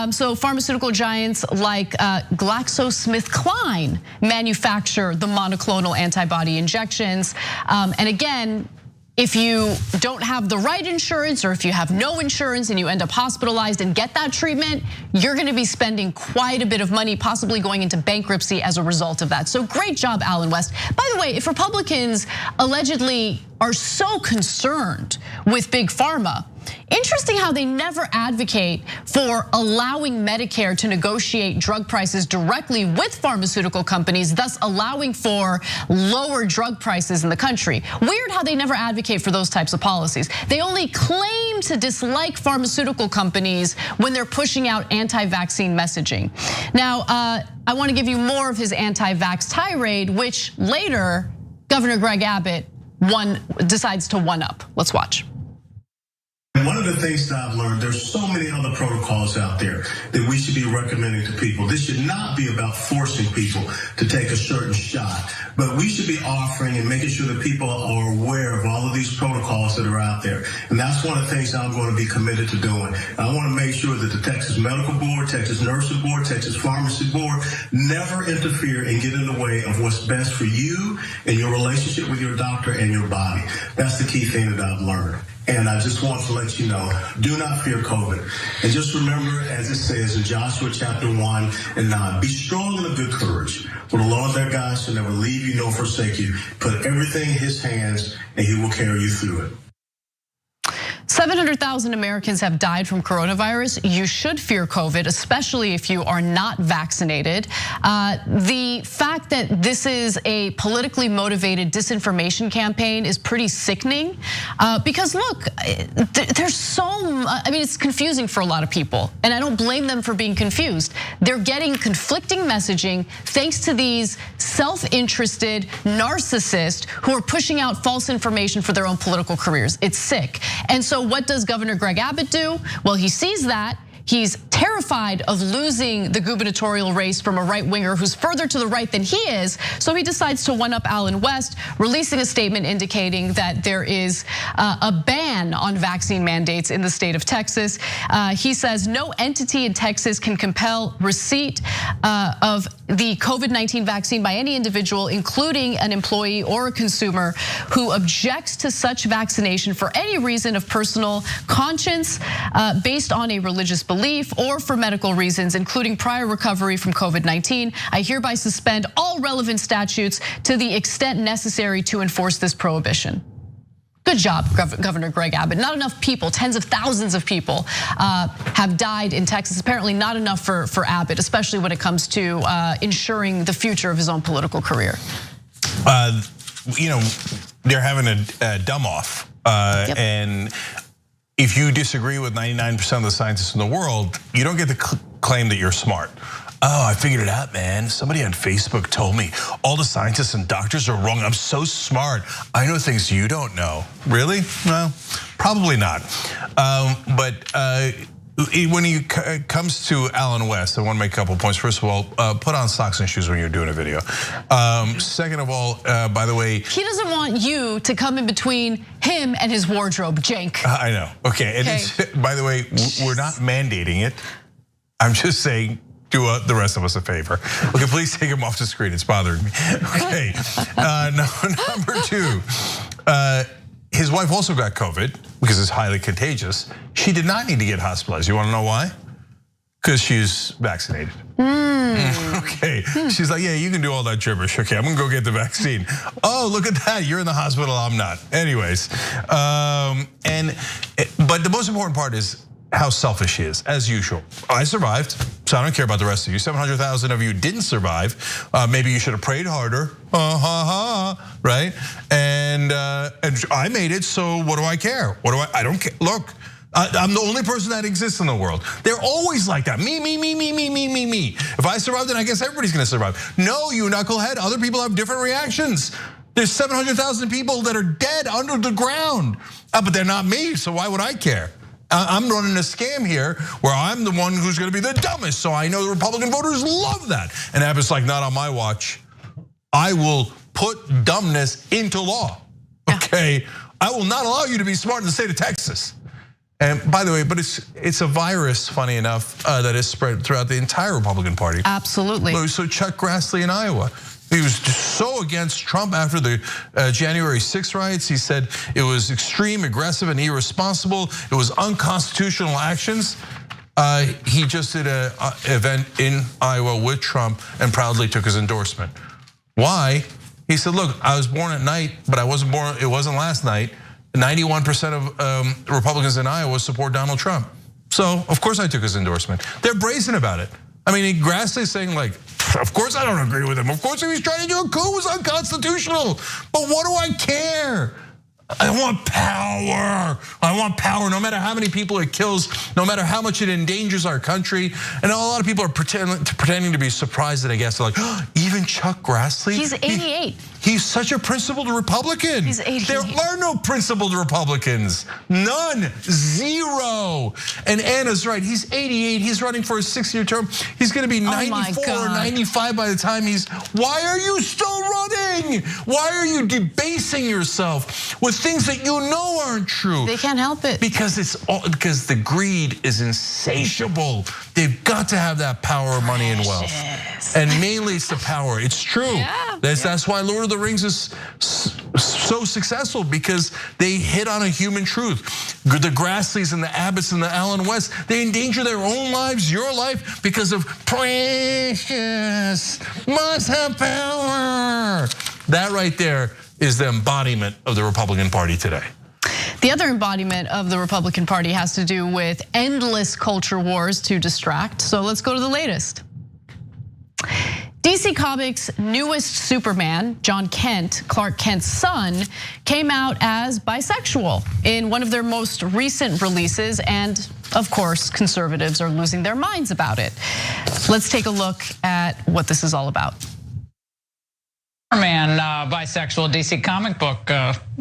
So pharmaceutical giants like GlaxoSmithKline manufacture the monoclonal antibody injections. And again, if you don't have the right insurance, or if you have no insurance and you end up hospitalized and get that treatment, you're gonna be spending quite a bit of money, possibly going into bankruptcy as a result of that. So great job, Alan West. By the way, if Republicans allegedly are so concerned with big pharma, interesting how they never advocate for allowing Medicare to negotiate drug prices directly with pharmaceutical companies, thus allowing for lower drug prices in the country. Weird how they never advocate for those types of policies. They only claim to dislike pharmaceutical companies when they're pushing out anti-vaccine messaging. Now, I want to give you more of his anti-vax tirade, which later Governor Greg Abbott decides to one up. Let's watch. One of the things that I've learned, there's so many other protocols out there that we should be recommending to people. This should not be about forcing people to take a certain shot, but we should be offering and making sure that people are aware of all of these protocols that are out there. And that's one of the things I'm going to be committed to doing. I want to make sure that the Texas Medical Board, Texas Nursing Board, Texas Pharmacy Board never interfere and get in the way of what's best for you and your relationship with your doctor and your body. That's the key thing that I've learned. And I just want to let you know, do not fear COVID. And just remember, as it says in Joshua chapter 1:9, be strong and of good courage. For the Lord their God shall never leave you nor forsake you. Put everything in his hands and he will carry you through it. 700,000 Americans have died from coronavirus. You should fear COVID, especially if you are not vaccinated. The fact that this is a politically motivated disinformation campaign is pretty sickening. Because look, there's it's confusing for a lot of people, and I don't blame them for being confused. They're getting conflicting messaging thanks to these self-interested narcissists who are pushing out false information for their own political careers. It's sick. And so what does Governor Greg Abbott do? Well, he sees that. He's terrified terrified of losing the gubernatorial race from a right-winger who's further to the right than he is. So he decides to one-up Allen West, releasing a statement indicating that there is a ban on vaccine mandates in the state of Texas. He says no entity in Texas can compel receipt of the COVID-19 vaccine by any individual, including an employee or a consumer who objects to such vaccination for any reason of personal conscience, based on a religious belief, or for medical reasons, including prior recovery from COVID-19. I hereby suspend all relevant statutes to the extent necessary to enforce this prohibition. Good job, Governor Greg Abbott. Not enough people, tens of thousands of people have died in Texas. Apparently not enough for Abbott, especially when it comes to ensuring the future of his own political career. You know, they're having a dumb off. And if you disagree with 99% of the scientists in the world, you don't get to claim that you're smart. Oh, I figured it out, man. Somebody on Facebook told me all the scientists and doctors are wrong. I'm so smart. I know things you don't know. Really? Well, probably not. But when it comes to Allen West, I want to make a couple points. First of all, put on socks and shoes when you're doing a video. Second of all, by the way, he doesn't want you to come in between him and his wardrobe, Cenk. I know. Okay. And by the way, we're not mandating it. I'm just saying, do the rest of us a favor. Okay, please take him off the screen. It's bothering me. Okay, number two. His wife also got COVID because it's highly contagious. She did not need to get hospitalized. You want to know why? Because she's vaccinated. Okay, she's like, yeah, you can do all that gibberish. Okay, I'm gonna go get the vaccine. Oh, look at that, you're in the hospital, I'm not. Anyways, but the most important part is how selfish she is, as usual. I survived, so I don't care about the rest of you. 700,000 of you didn't survive. Maybe you should have prayed harder, right? And I made it, so what do I care? I don't care, look. I'm the only person that exists in the world. They're always like that, me. If I survive, then I guess everybody's gonna survive. No, you knucklehead, other people have different reactions. There's 700,000 people that are dead under the ground, but they're not me, so why would I care? I'm running a scam here where I'm the one who's gonna be the dumbest, so I know the Republican voters love that. And Abbott's like, not on my watch. I will put dumbness into law, okay? I will not allow you to be smart in the state of Texas. And by the way, but it's a virus, funny enough, that is spread throughout the entire Republican Party. Absolutely. So Chuck Grassley in Iowa, he was so against Trump after the January 6th riots. He said it was extreme, aggressive, and irresponsible. It was unconstitutional actions. He just did an event in Iowa with Trump and proudly took his endorsement. Why? He said, look, I was born at night, but I wasn't born, it wasn't last night. 91% of Republicans in Iowa support Donald Trump. So of course I took his endorsement. They're brazen about it. I mean, Grassley's saying like, of course I don't agree with him. Of course he was trying to do a coup, it was unconstitutional. But what do I care? I want power. I want power no matter how many people it kills, no matter how much it endangers our country. And a lot of people are pretending to be surprised that I guess they're like, oh, even Chuck Grassley? He's 88. He's such a principled Republican. He's 88. There are no principled Republicans. None, zero. And Anna's right, he's 88, he's running for a 6-year term. He's gonna be 94 or 95 by the time why are you still running? Why are you debasing yourself with things that you know aren't true? They can't help it. Because because the greed is insatiable. They've got to have that power, money, and wealth. And mainly it's the power, it's true. Yeah. That's why Lord of the Rings is so successful, because they hit on a human truth. The Grassleys and the Abbotts and the Allen West, they endanger their own lives, your life, because of precious, must have power. That right there is the embodiment of the Republican Party today. The other embodiment of the Republican Party has to do with endless culture wars to distract. So let's go to the latest. DC Comics' newest Superman, John Kent, Clark Kent's son, came out as bisexual in one of their most recent releases, and of course, conservatives are losing their minds about it. Let's take a look at what this is all about. Man, bisexual DC comic book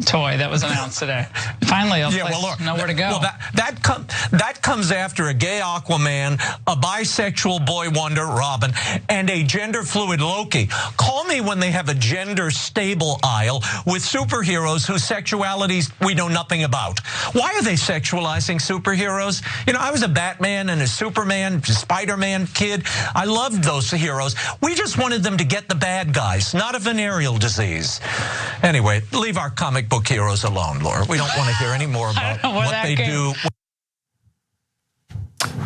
toy that was announced today. Finally, a place nowhere to go. Well, that comes after a gay Aquaman, a bisexual boy Wonder Robin, and a gender fluid Loki. Call me when they have a gender stable aisle with superheroes whose sexualities we know nothing about. Why are they sexualizing superheroes? You know, I was a Batman and a Superman, Spider-Man kid. I loved those heroes. We just wanted them to get the bad guys, not a venereal disease. Anyway, leave our comic book heroes alone, Laura. We don't want to hear any more about what they do.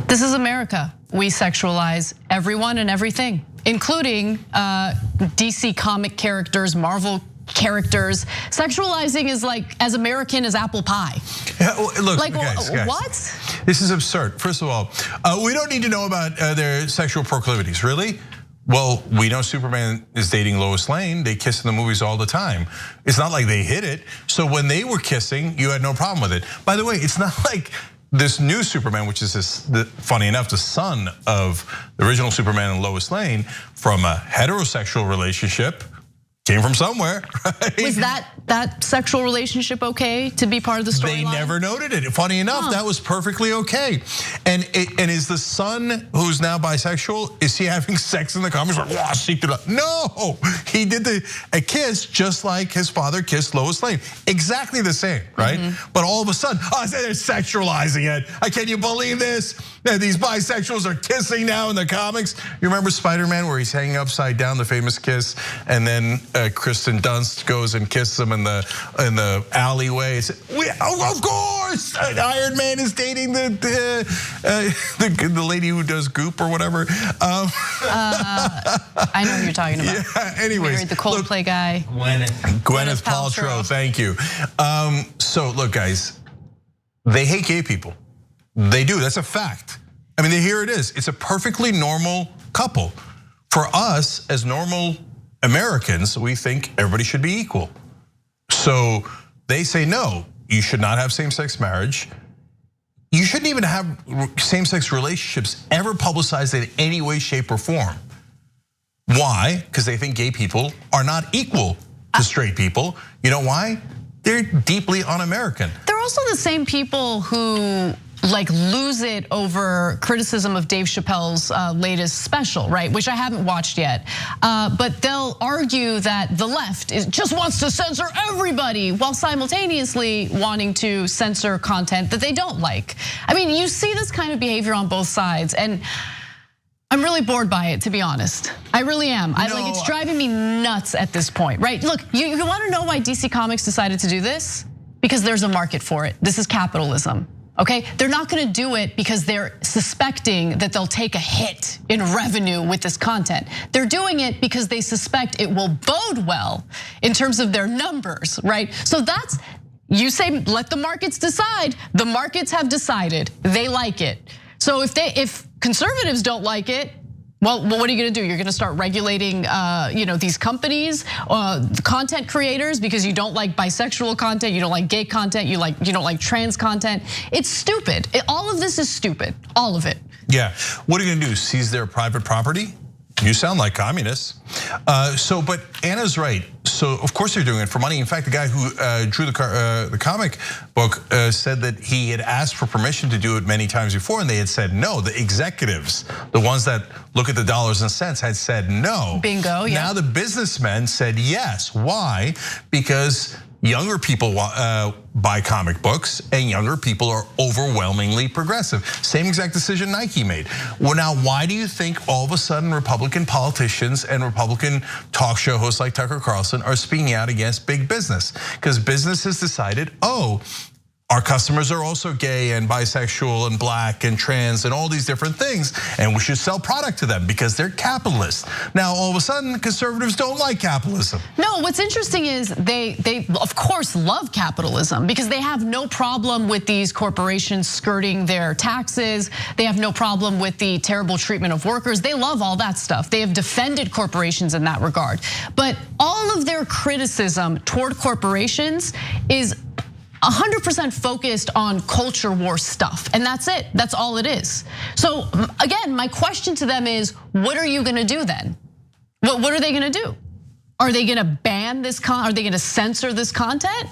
This is America. We sexualize everyone and everything, including DC comic characters, Marvel characters. Sexualizing is like as American as apple pie. Yeah, look, like guys, what? This is absurd. First of all, we don't need to know about their sexual proclivities, really. Well, we know Superman is dating Lois Lane. They kiss in the movies all the time. It's not like they hid it. So when they were kissing, you had no problem with it. By the way, it's not like this new Superman, which is funny enough, the son of the original Superman and Lois Lane, from a heterosexual relationship, came from somewhere, right? Was that sexual relationship okay to be part of the storyline? They never noted it. Funny enough, that was perfectly okay. And is the son who's now bisexual, is he having sex in the comics? Like, wow, secret. No, he did a kiss just like his father kissed Lois Lane. Exactly the same, right? But all of a sudden, they're sexualizing it. Can you believe this? These bisexuals are kissing now in the comics. You remember Spider-Man where he's hanging upside down, the famous kiss, and then Kristen Dunst goes and kisses him in the alleyway. Of course, Iron Man is dating the lady who does Goop or whatever. I know who you're talking about. Yeah. Anyways, married the Coldplay guy. Gwyneth Paltrow. Thank you. So look, guys, they hate gay people. They do. That's a fact. I mean, here it is. It's a perfectly normal couple. For us, as normal Americans, we think everybody should be equal. So they say, no, you should not have same-sex marriage. You shouldn't even have same-sex relationships ever publicized in any way, shape, or form. Why? Because they think gay people are not equal to straight people. You know why? They're deeply un-American. They're also the same people who lose it over criticism of Dave Chappelle's latest special, right? Which I haven't watched yet. But they'll argue that the left just wants to censor everybody while simultaneously wanting to censor content that they don't like. I mean, you see this kind of behavior on both sides, and I'm really bored by it, to be honest. I really am. It's driving me nuts at this point, right? Look, you wanna know why DC Comics decided to do this? Because there's a market for it. This is capitalism. Okay, they're not gonna do it because they're suspecting that they'll take a hit in revenue with this content. They're doing it because they suspect it will bode well in terms of their numbers, right? So you say, let the markets decide. The markets have decided, they like it. So if conservatives don't like it, well, what are you gonna do? You're gonna start regulating, these companies, content creators, because you don't like bisexual content, you don't like gay content, you don't like trans content. It's stupid. All of this is stupid, all of it. Yeah, what are you gonna do? Seize their private property? You sound like communists. But Anna's right. So of course they're doing it for money. In fact, the guy who drew the comic book said that he had asked for permission to do it many times before, and they had said no. The executives, the ones that look at the dollars and cents, had said no. Bingo. Yeah. Now the businessmen said yes. Why? Because younger people buy comic books, and younger people are overwhelmingly progressive. Same exact decision Nike made. Well, now, why do you think all of a sudden Republican politicians and Republican talk show hosts like Tucker Carlson are speaking out against big business? Because business has decided, our customers are also gay and bisexual and black and trans and all these different things, and we should sell product to them because they're capitalists. Now, all of a sudden, conservatives don't like capitalism. No, what's interesting is they of course love capitalism because they have no problem with these corporations skirting their taxes. They have no problem with the terrible treatment of workers. They love all that stuff. They have defended corporations in that regard. But all of their criticism toward corporations is 100% focused on culture war stuff, and that's it. That's all it is. So again, my question to them is, what are you gonna do then? What are they gonna do? Are they gonna ban this are they gonna censor this content?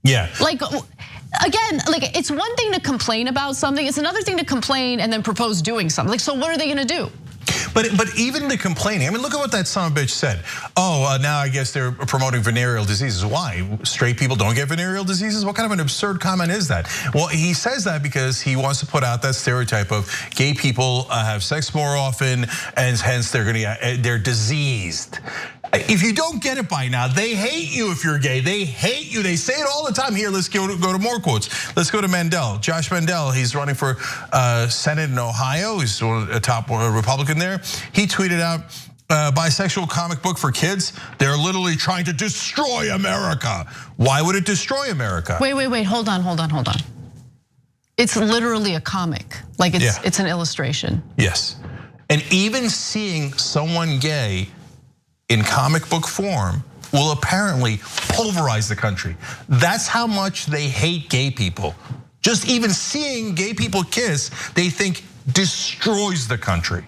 Yeah. Like, again, like it's one thing to complain about something, it's another thing to complain and then propose doing something. Like, so what are they gonna do? But even the complaining, I mean, look at what that son of a bitch said. Oh, now I guess they're promoting venereal diseases. Why? Straight people don't get venereal diseases? What kind of an absurd comment is that? Well, he says that because he wants to put out that stereotype of gay people have sex more often, and hence they're diseased. If you don't get it by now, they hate you if you're gay. They hate you. They say it all the time. Here, let's go to more quotes. Let's go to Mandel. Josh Mandel, he's running for Senate in Ohio. He's a top Republican there. He tweeted out, bisexual comic book for kids. They're literally trying to destroy America. Why would it destroy America? Wait, hold on. It's literally a comic. Like it's an illustration. Yes, and even seeing someone gay in comic book form will apparently pulverize the country. That's how much they hate gay people. Just even seeing gay people kiss, they think destroys the country.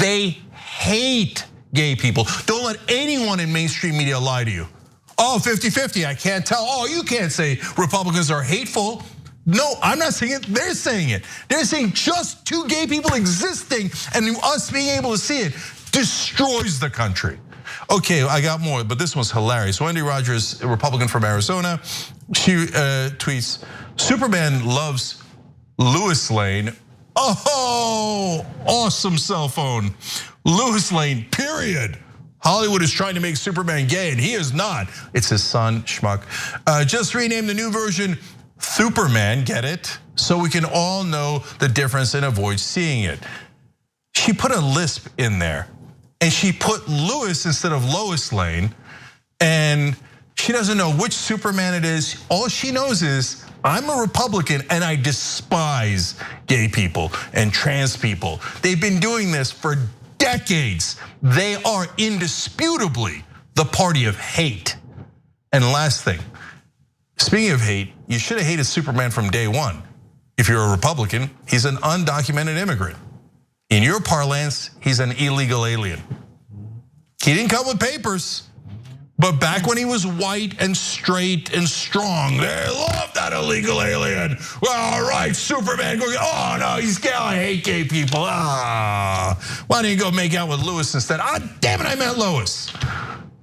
They hate gay people. Don't let anyone in mainstream media lie to you. Oh, 50-50, I can't tell. Oh, you can't say Republicans are hateful. No, I'm not saying it, they're saying it. They're saying just two gay people existing and us being able to see it destroys the country. Okay, I got more, but this one's hilarious. Wendy Rogers, a Republican from Arizona, she tweets, Superman loves Lewis Lane. Oh, awesome cell phone. Lewis Lane, period. Hollywood is trying to make Superman gay, and he is not. It's his son, schmuck. Just rename the new version Superman, get it? So we can all know the difference and avoid seeing it. She put a lisp in there, and she put Lewis instead of Lois Lane, and she doesn't know which Superman it is. All she knows is, I'm a Republican and I despise gay people and trans people. They've been doing this for decades. They are indisputably the party of hate. And last thing, speaking of hate, you should have hated Superman from day one. If you're a Republican, he's an undocumented immigrant. In your parlance, he's an illegal alien. He didn't come with papers. But back when he was white and straight and strong, they loved that illegal alien. Well, all right, Superman, go, oh no, he's gay, I hate gay people. Why don't you go make out with Lewis instead? Damn it, I meant Lois.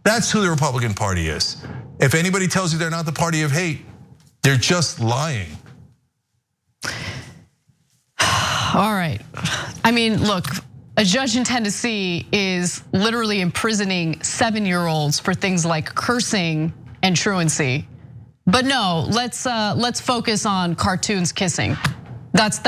That's who the Republican Party is. If anybody tells you they're not the party of hate, they're just lying. All right, I mean, look, a judge in Tennessee is literally imprisoning 7-year-olds for things like cursing and truancy. But no, let's focus on cartoons kissing. That's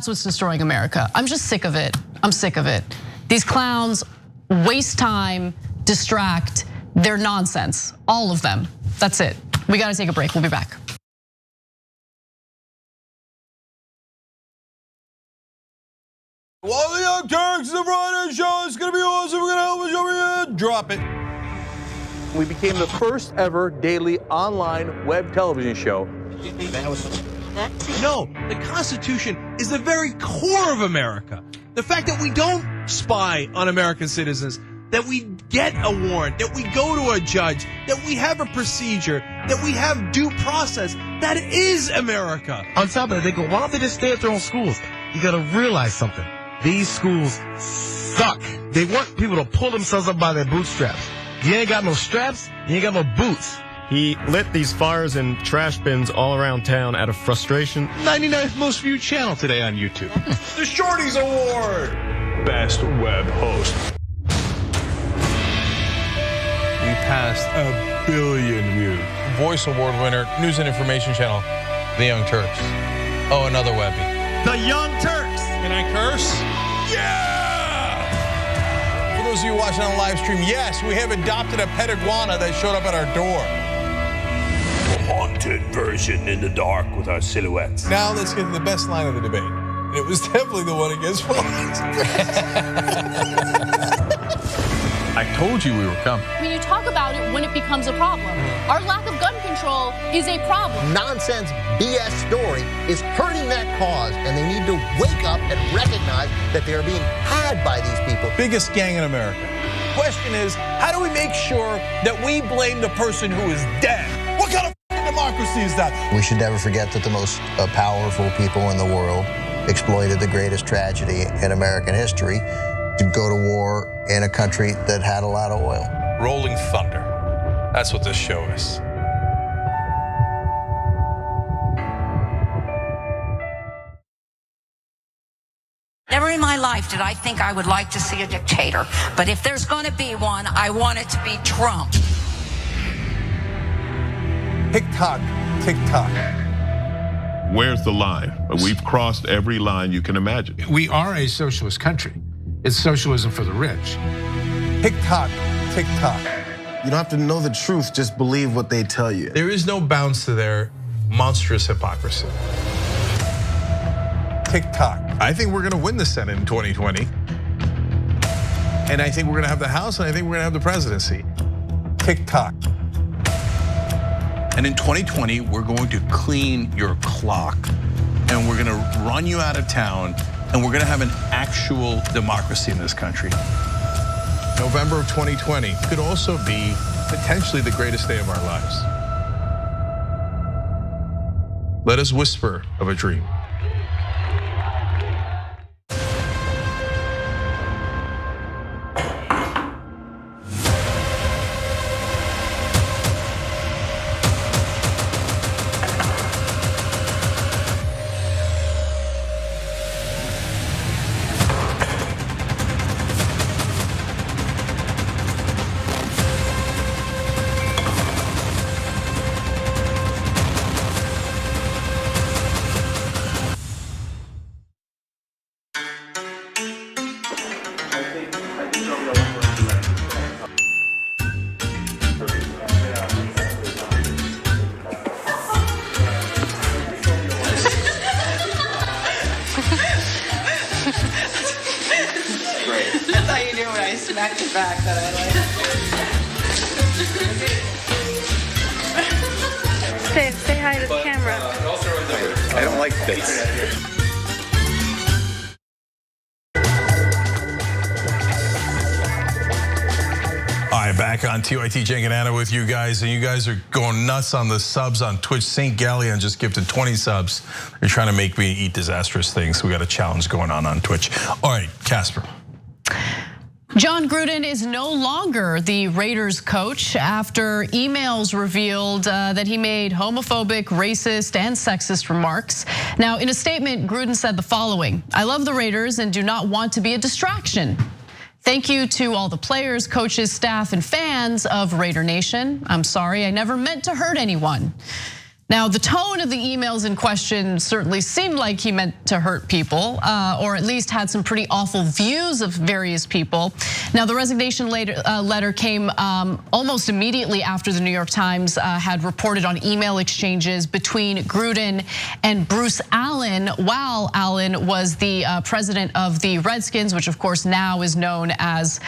what's destroying America. I'm just sick of it. I'm sick of it. These clowns waste time, distract. They're nonsense, all of them. That's it. We gotta take a break. We'll be back. Well, the Young Turks, the Friday show is gonna be awesome. We're gonna help us over here. Drop it. We became the first ever daily online web television show. No, the Constitution is the very core of America. The fact that we don't spy on American citizens, that we get a warrant, that we go to a judge, that we have a procedure, that we have due process, that is America. On top of that, they go, why don't they just stay at their own schools? You gotta realize something. These schools suck. They want people to pull themselves up by their bootstraps. You ain't got no straps, you ain't got no boots. He lit these fires in trash bins all around town out of frustration. 99th most viewed channel today on YouTube. The Shorties Award. Best web host. We passed 1 billion views. Voice Award winner, news and information channel, The Young Turks. Oh, another Webby. The Young Turks. Can I curse? Yeah! For those of you watching on live stream, yes, we have adopted a pet iguana that showed up at our door. Haunted version in the dark with our silhouettes. Now let's get to the best line of the debate. And it was definitely the one against Fox. I told you we were coming. I mean, you talk about it when it becomes a problem. Our lack of gun control is a problem. Nonsense BS story is hurting that cause, and they need to wake up and recognize that they are being had by these people. Biggest gang in America. Question is, how do we make sure that we blame the person who is dead? What kind of democracy is that? We should never forget that the most powerful people in the world exploited the greatest tragedy in American history to go to war in a country that had a lot of oil. Rolling thunder. That's what this show is. Never in my life did I think I would like to see a dictator. But if there's going to be one, I want it to be Trump. Tick-tock, tick-tock. Where's the line? We've crossed every line you can imagine. We are a socialist country. It's socialism for the rich. Tick-tock, tick-tock. You don't have to know the truth, just believe what they tell you. There is no bounds to their monstrous hypocrisy. Tick-tock. I think we're gonna win the Senate in 2020. And I think we're gonna have the House, and I think we're gonna have the presidency. Tick-tock. And in 2020, we're going to clean your clock, and we're gonna run you out of town, and we're gonna have an actual democracy in this country. November of 2020 could also be potentially the greatest day of our lives. Let us whisper of a dream. That's how you do when I smacked it back that I like. Say hi to the camera. I don't like this. All right, back on TYT Jenkinana with you guys, and you guys are going nuts on the subs on Twitch. St. Galleon just gifted 20 subs. They're trying to make me eat disastrous things, so we got a challenge going on Twitch. All right, Casper. John Gruden is no longer the Raiders coach after emails revealed that he made homophobic, racist, and sexist remarks. Now, in a statement, Gruden said the following: "I love the Raiders and do not want to be a distraction. Thank you to all the players, coaches, staff, and fans of Raider Nation. I'm sorry, I never meant to hurt anyone." Now, the tone of the emails in question certainly seemed like he meant to hurt people, or at least had some pretty awful views of various people. Now, the resignation letter came almost immediately after the New York Times had reported on email exchanges between Gruden and Bruce Allen, while Allen was the president of the Redskins, which of course now is known as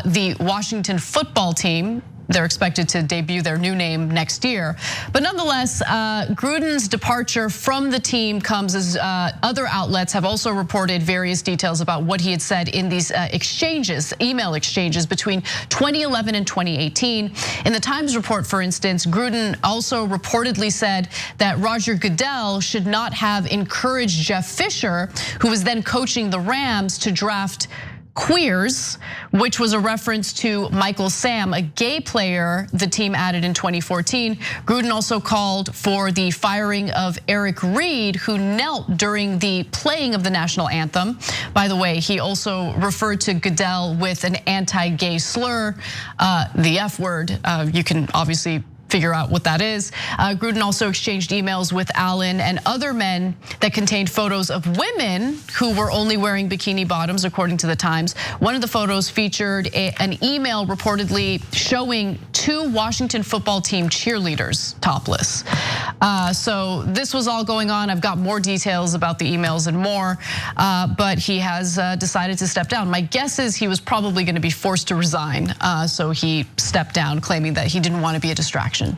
the Washington Football Team. They're expected to debut their new name next year. But nonetheless, Gruden's departure from the team comes as other outlets have also reported various details about what he had said in these exchanges, email exchanges between 2011 and 2018. In the Times report, for instance, Gruden also reportedly said that Roger Goodell should not have encouraged Jeff Fisher, who was then coaching the Rams, to draft queers, which was a reference to Michael Sam, a gay player the team added in 2014. Gruden also called for the firing of Eric Reed, who knelt during the playing of the national anthem. By the way, he also referred to Goodell with an anti-gay slur, the F word. You can obviously figure out what that is. Gruden also exchanged emails with Allen and other men that contained photos of women who were only wearing bikini bottoms, according to the Times. One of the photos featured an email reportedly showing 2 Washington football team cheerleaders topless. So this was all going on. I've got more details about the emails and more, but he has decided to step down. My guess is he was probably going to be forced to resign, so he stepped down, claiming that he didn't want to be a distraction.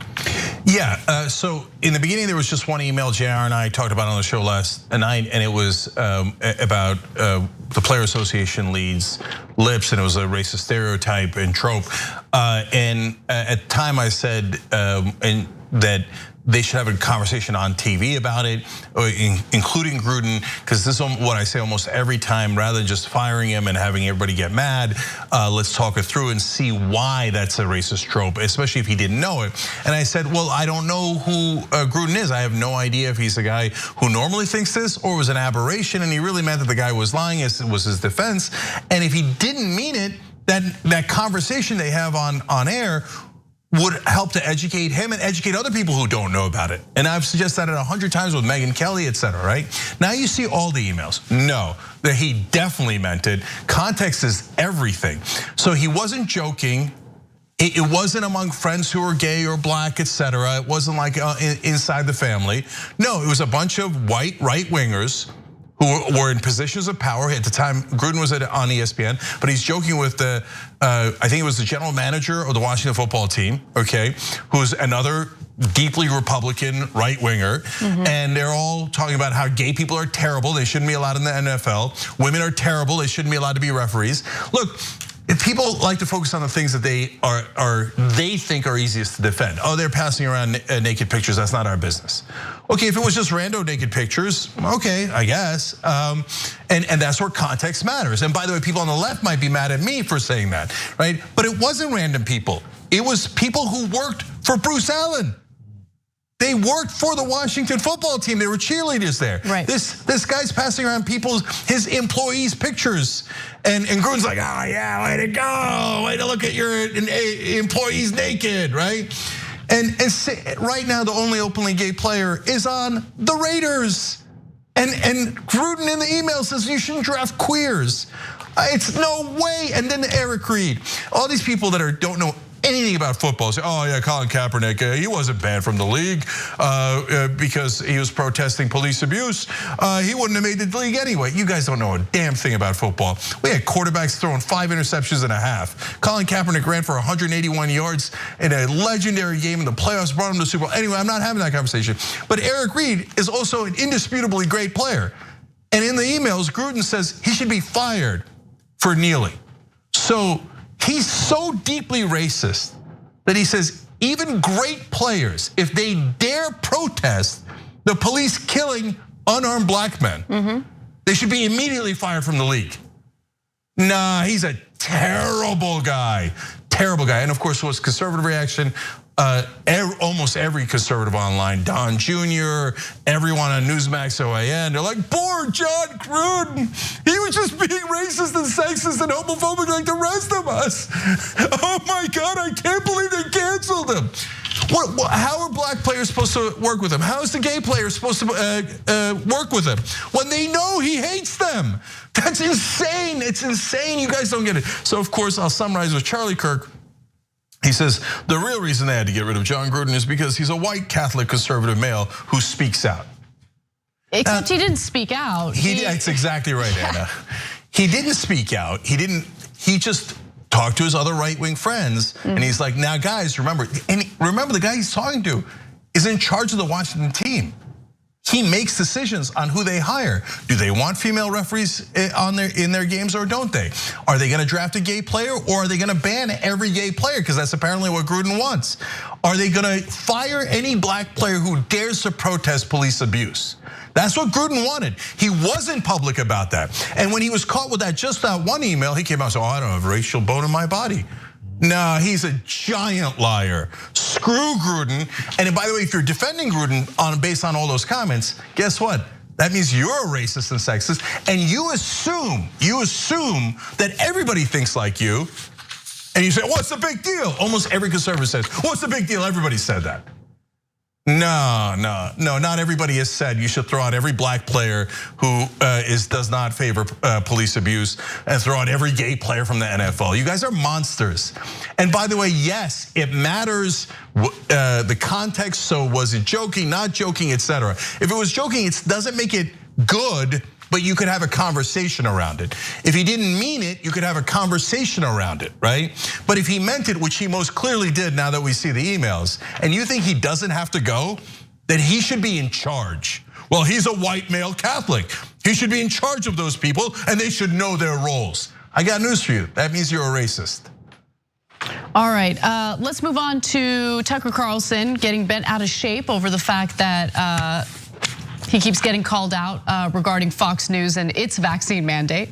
Yeah, so in the beginning there was just one email JR and I talked about on the show last night, and it was about the Player Association leads lips, and it was a racist stereotype and trope. And at the time I said that they should have a conversation on TV about it, including Gruden, because this is what I say almost every time. Rather than just firing him and having everybody get mad, let's talk it through and see why that's a racist trope, especially if he didn't know it. And I said, well, I don't know who Gruden is. I have no idea if he's a guy who normally thinks this or was an aberration, and he really meant that the guy was lying. It was his defense. And if he didn't mean it, that conversation they have on air would help to educate him and educate other people who don't know about it. And I've suggested that 100 times with Megyn Kelly, et cetera, right? Now you see all the emails. No, that he definitely meant it. Context is everything. So he wasn't joking. It wasn't among friends who were gay or black, et cetera. It wasn't like inside the family. No, it was a bunch of white right-wingers who were in positions of power. At the time, Gruden was on ESPN, but he's joking with the, I think it was the general manager of the Washington football team, okay, who's another deeply Republican right-winger. And they're all talking about how gay people are terrible, they shouldn't be allowed in the NFL. Women are terrible, they shouldn't be allowed to be referees. Look, if people like to focus on the things that they think are easiest to defend. Oh, they're passing around naked pictures, that's not our business. Okay, if it was just rando naked pictures, okay, I guess. And that's where context matters. And by the way, people on the left might be mad at me for saying that, right? But it wasn't random people. It was people who worked for Bruce Allen. They worked for the Washington football team. They were cheerleaders there. Right. This guy's passing around his employees' pictures. And Gruden's like, oh yeah, way to go. Way to look at your employees naked, right? And right now, the only openly gay player is on the Raiders. And Gruden in the email says you shouldn't draft queers. It's no way. And then Eric Reed, all these people that don't know anything about football say, oh yeah, Colin Kaepernick, he wasn't banned from the league because he was protesting police abuse. He wouldn't have made the league anyway. You guys don't know a damn thing about football. We had quarterbacks throwing 5 interceptions and a half. Colin Kaepernick ran for 181 yards in a legendary game in the playoffs, brought him to the Super Bowl. Anyway, I'm not having that conversation. But Eric Reed is also an indisputably great player. And in the emails, Gruden says he should be fired for kneeling. So he's so deeply racist that he says even great players, if they dare protest the police killing unarmed black men, they should be immediately fired from the league. Nah, he's a terrible guy, terrible guy. And of course, what's conservative reaction? Almost every conservative online, Don Jr., everyone on Newsmax, OAN, they're like, poor John Gruden. He was just being racist and sexist and homophobic like the rest of us. Oh my God, I can't believe they canceled him. How are black players supposed to work with him? How is the gay player supposed to work with him when they know he hates them? That's insane, it's insane, you guys don't get it. So of course, I'll summarize with Charlie Kirk. He says, the real reason they had to get rid of John Gruden is because he's a white Catholic conservative male who speaks out. Except he didn't speak out. That's exactly right, Anna. He didn't speak out. He just talked to his other right-wing friends. And he's like, now guys, remember the guy he's talking to is in charge of the Washington team. He makes decisions on who they hire. Do they want female referees in their games or don't they? Are they gonna draft a gay player or are they gonna ban every gay player? Because that's apparently what Gruden wants. Are they gonna fire any black player who dares to protest police abuse? That's what Gruden wanted. He wasn't public about that. And when he was caught with that one email, he came out and said, oh, I don't have a racial bone in my body. Nah, he's a giant liar. Screw Gruden. And by the way, if you're defending Gruden based on all those comments, guess what? That means you're a racist and sexist, and you assume that everybody thinks like you. And you say, what's the big deal? Almost every conservative says, what's the big deal? Everybody said that. No, not everybody has said you should throw out every black player who does not favor police abuse and throw out every gay player from the NFL. You guys are monsters. And by the way, yes, it matters the context. So was it joking, not joking, etc. If it was joking, it doesn't make it good, but you could have a conversation around it. If he didn't mean it, you could have a conversation around it, right? But if he meant it, which he most clearly did now that we see the emails, and you think he doesn't have to go, then he should be in charge. Well, he's a white male Catholic. He should be in charge of those people and they should know their roles. I got news for you. That means you're a racist. All right, let's move on to Tucker Carlson getting bent out of shape over the fact that he keeps getting called out regarding Fox News and its vaccine mandate.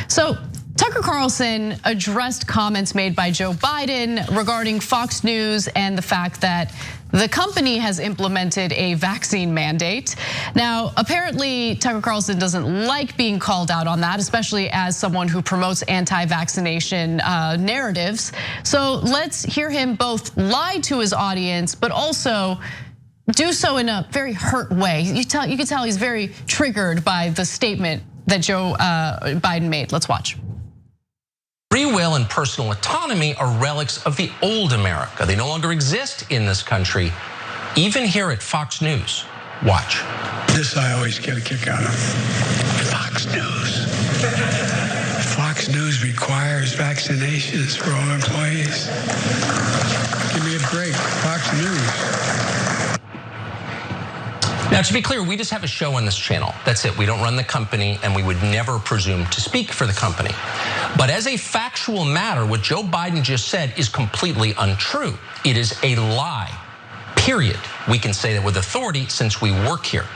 So Tucker Carlson addressed comments made by Joe Biden regarding Fox News and the fact that the company has implemented a vaccine mandate. Now, apparently Tucker Carlson doesn't like being called out on that, especially as someone who promotes anti-vaccination narratives. So let's hear him both lie to his audience, but also do so in a very hurt way. You can tell he's very triggered by the statement that Joe Biden made. Let's watch. Free will and personal autonomy are relics of the old America. They no longer exist in this country, even here at Fox News. Watch. This I always get a kick out of. Fox News. Fox News requires vaccinations for all employees. Give me a break. Fox News. Now, to be clear, we just have a show on this channel. That's it. We don't run the company, and we would never presume to speak for the company. But as a factual matter, what Joe Biden just said is completely untrue. It is a lie, period. We can say that with authority since we work here.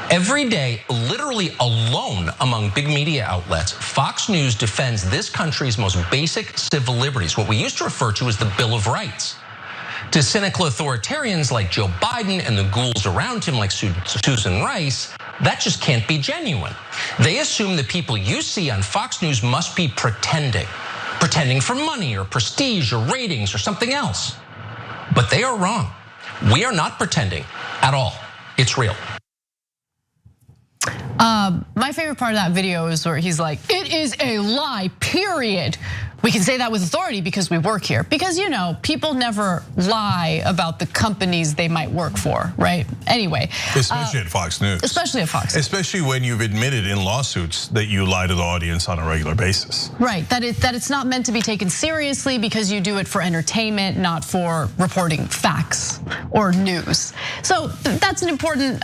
Every day, literally alone among big media outlets, Fox News defends this country's most basic civil liberties, what we used to refer to as the Bill of Rights. To cynical authoritarians like Joe Biden and the ghouls around him like Susan Rice, that just can't be genuine. They assume the people you see on Fox News must be pretending for money or prestige or ratings or something else. But they are wrong. We are not pretending at all. It's real. My favorite part of that video is where he's like, it is a lie, period. We can say that with authority because we work here. Because people never lie about the companies they might work for, right? Anyway. Especially at Fox News. Especially at Fox News. Especially when you've admitted in lawsuits that you lie to the audience on a regular basis. Right, that it's not meant to be taken seriously because you do it for entertainment, not for reporting facts or news. So that's an important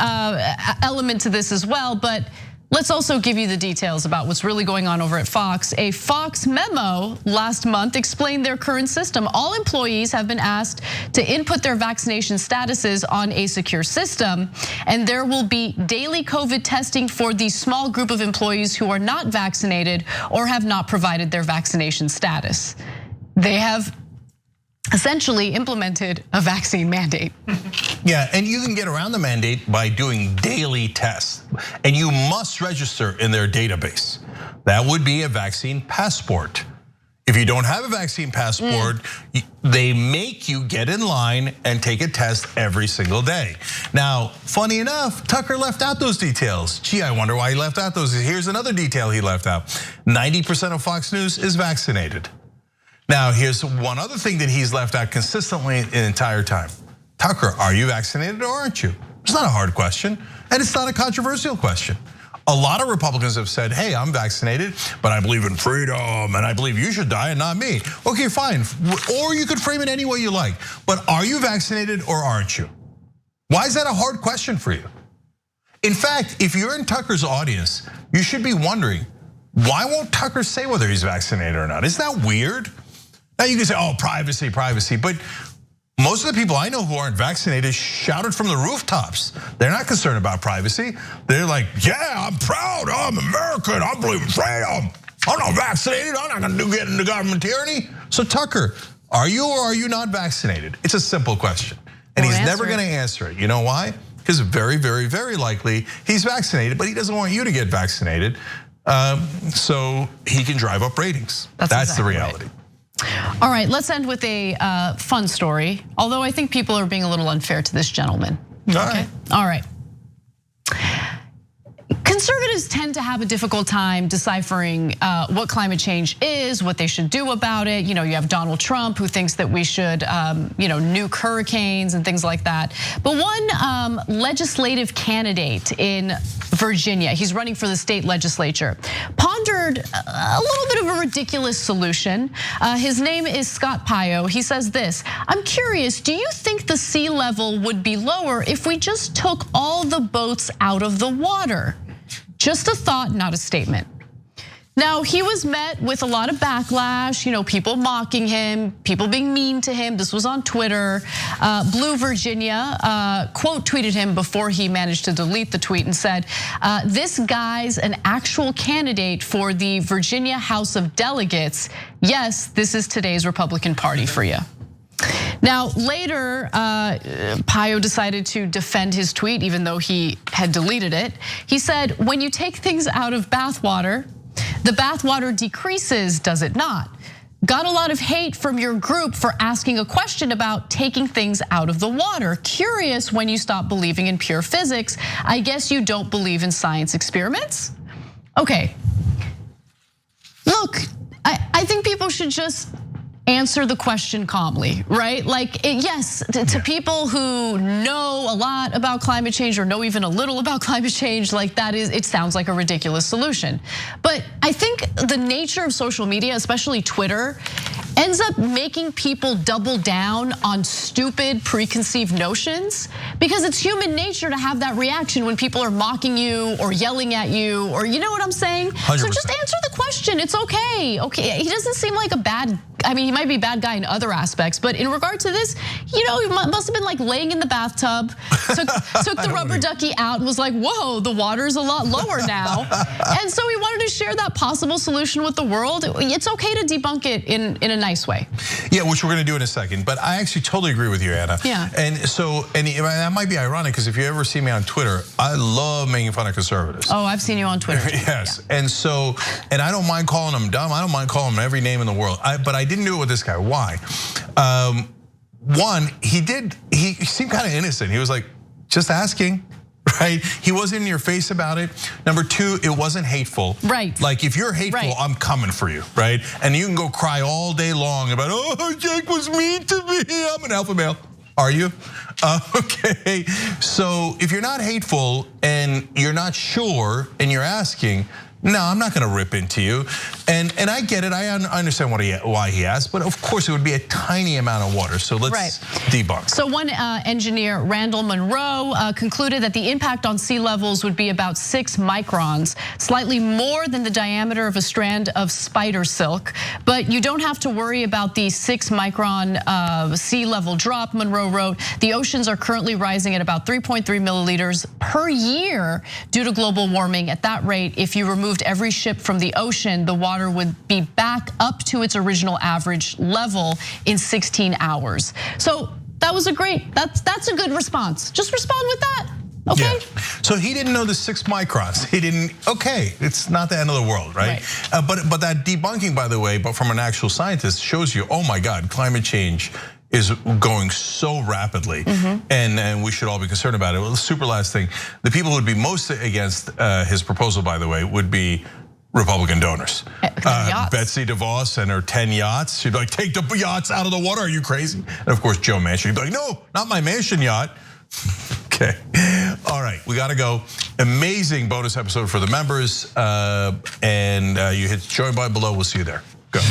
element to this as well, but let's also give you the details about what's really going on over at Fox. A Fox memo last month explained their current system. All employees have been asked to input their vaccination statuses on a secure system, and there will be daily COVID testing for the small group of employees who are not vaccinated or have not provided their vaccination status. They have essentially implemented a vaccine mandate. Yeah, and you can get around the mandate by doing daily tests, and you must register in their database. That would be a vaccine passport. If you don't have a vaccine passport, they make you get in line and take a test every single day. Now, funny enough, Tucker left out those details. Gee, I wonder why he left out those. Here's another detail he left out. 90% of Fox News is vaccinated. Now, here's one other thing that he's left out consistently the entire time. Tucker, are you vaccinated or aren't you? It's not a hard question, and it's not a controversial question. A lot of Republicans have said, hey, I'm vaccinated, but I believe in freedom, and I believe you should die and not me. Okay, fine, or you could frame it any way you like, but are you vaccinated or aren't you? Why is that a hard question for you? In fact, if you're in Tucker's audience, you should be wondering, why won't Tucker say whether he's vaccinated or not? Isn't that weird? Now you can say, oh, privacy, but most of the people I know who aren't vaccinated shouted from the rooftops. They're not concerned about privacy. They're like, yeah, I'm proud, I'm American, I believe in freedom. I'm not vaccinated, I'm not gonna get into government tyranny. So Tucker, are you or are you not vaccinated? It's a simple question. And he's never gonna answer it. You know why? Because very, very, very likely he's vaccinated, but he doesn't want you to get vaccinated so he can drive up ratings. That's exactly the reality. Right. All right, let's end with a fun story. Although I think people are being a little unfair to this gentleman. All right. Conservatives tend to have a difficult time deciphering what climate change is, what they should do about it. You have Donald Trump who thinks that we should, nuke hurricanes and things like that. But one legislative candidate in Virginia, he's running for the state legislature, pondered a little bit of a ridiculous solution. His name is Scott Pio. He says this: I'm curious, do you think the sea level would be lower if we just took all the boats out of the water? Just a thought, not a statement. Now, he was met with a lot of backlash, people mocking him, people being mean to him. This was on Twitter. Blue Virginia quote tweeted him before he managed to delete the tweet and said, this guy's an actual candidate for the Virginia House of Delegates. Yes, this is today's Republican Party for you. Now, later, Pio decided to defend his tweet, even though he had deleted it. He said, when you take things out of bathwater, the bathwater decreases, does it not? Got a lot of hate from your group for asking a question about taking things out of the water. Curious when you stop believing in pure physics. I guess you don't believe in science experiments? Okay. Look, I think people should just answer the question calmly, right? Like, yes, to people who know a lot about climate change or know even a little about climate change, like it sounds like a ridiculous solution. But I think the nature of social media, especially Twitter, ends up making people double down on stupid preconceived notions, because it's human nature to have that reaction when people are mocking you or yelling at you, or you know what I'm saying? 100%. So just answer the question, it's okay. Okay, he doesn't seem like a bad, he might be a bad guy in other aspects, but in regard to this, he must have been like laying in the bathtub, took the rubber ducky out and was like, whoa, the water's a lot lower now. And so he wanted to share that possible solution with the world. It's okay to debunk it in a nice way. Yeah, which we're gonna do in a second, but I actually totally agree with you, Anna. Yeah. And that might be ironic, because if you ever see me on Twitter, I love making fun of conservatives. Oh, I've seen you on Twitter. Yes, yeah. And I don't mind calling them dumb. I don't mind calling them every name in the world. But I didn't do it with this guy. Why? One, he seemed kind of innocent. He was like, just asking. Right? He wasn't in your face about it. Number two, it wasn't hateful. Right. Like, if you're hateful, right, I'm coming for you, right? And you can go cry all day long about, oh, Jake was mean to me. I'm an alpha male. Are you? Okay, so if you're not hateful and you're not sure and you're asking, no, I'm not gonna rip into you. And I get it, I understand why he asked, but of course it would be a tiny amount of water, so let's debunk. So one engineer, Randall Monroe, concluded that the impact on sea levels would be about 6 microns, slightly more than the diameter of a strand of spider silk. But you don't have to worry about the 6 micron sea level drop, Monroe wrote. The oceans are currently rising at about 3.3 milliliters per year due to global warming. At that rate, if you removed every ship from the ocean, the water would be back up to its original average level in 16 hours. So that was that's a good response. Just respond with that, okay? Yeah. So he didn't know the 6 microns. He didn't, okay, it's not the end of the world, right? But that debunking, by the way, but from an actual scientist, shows you, oh my God, climate change is going so rapidly, and we should all be concerned about it. Well, the super last thing, the people who would be most against his proposal, by the way, would be Republican donors. Betsy DeVos and her 10 yachts. She'd be like, take the yachts out of the water, are you crazy? And of course, Joe Manchin would be like, no, not my Manchin yacht. Okay, all right, we gotta go. Amazing bonus episode for the members, and you hit join by below, we'll see you there. Go.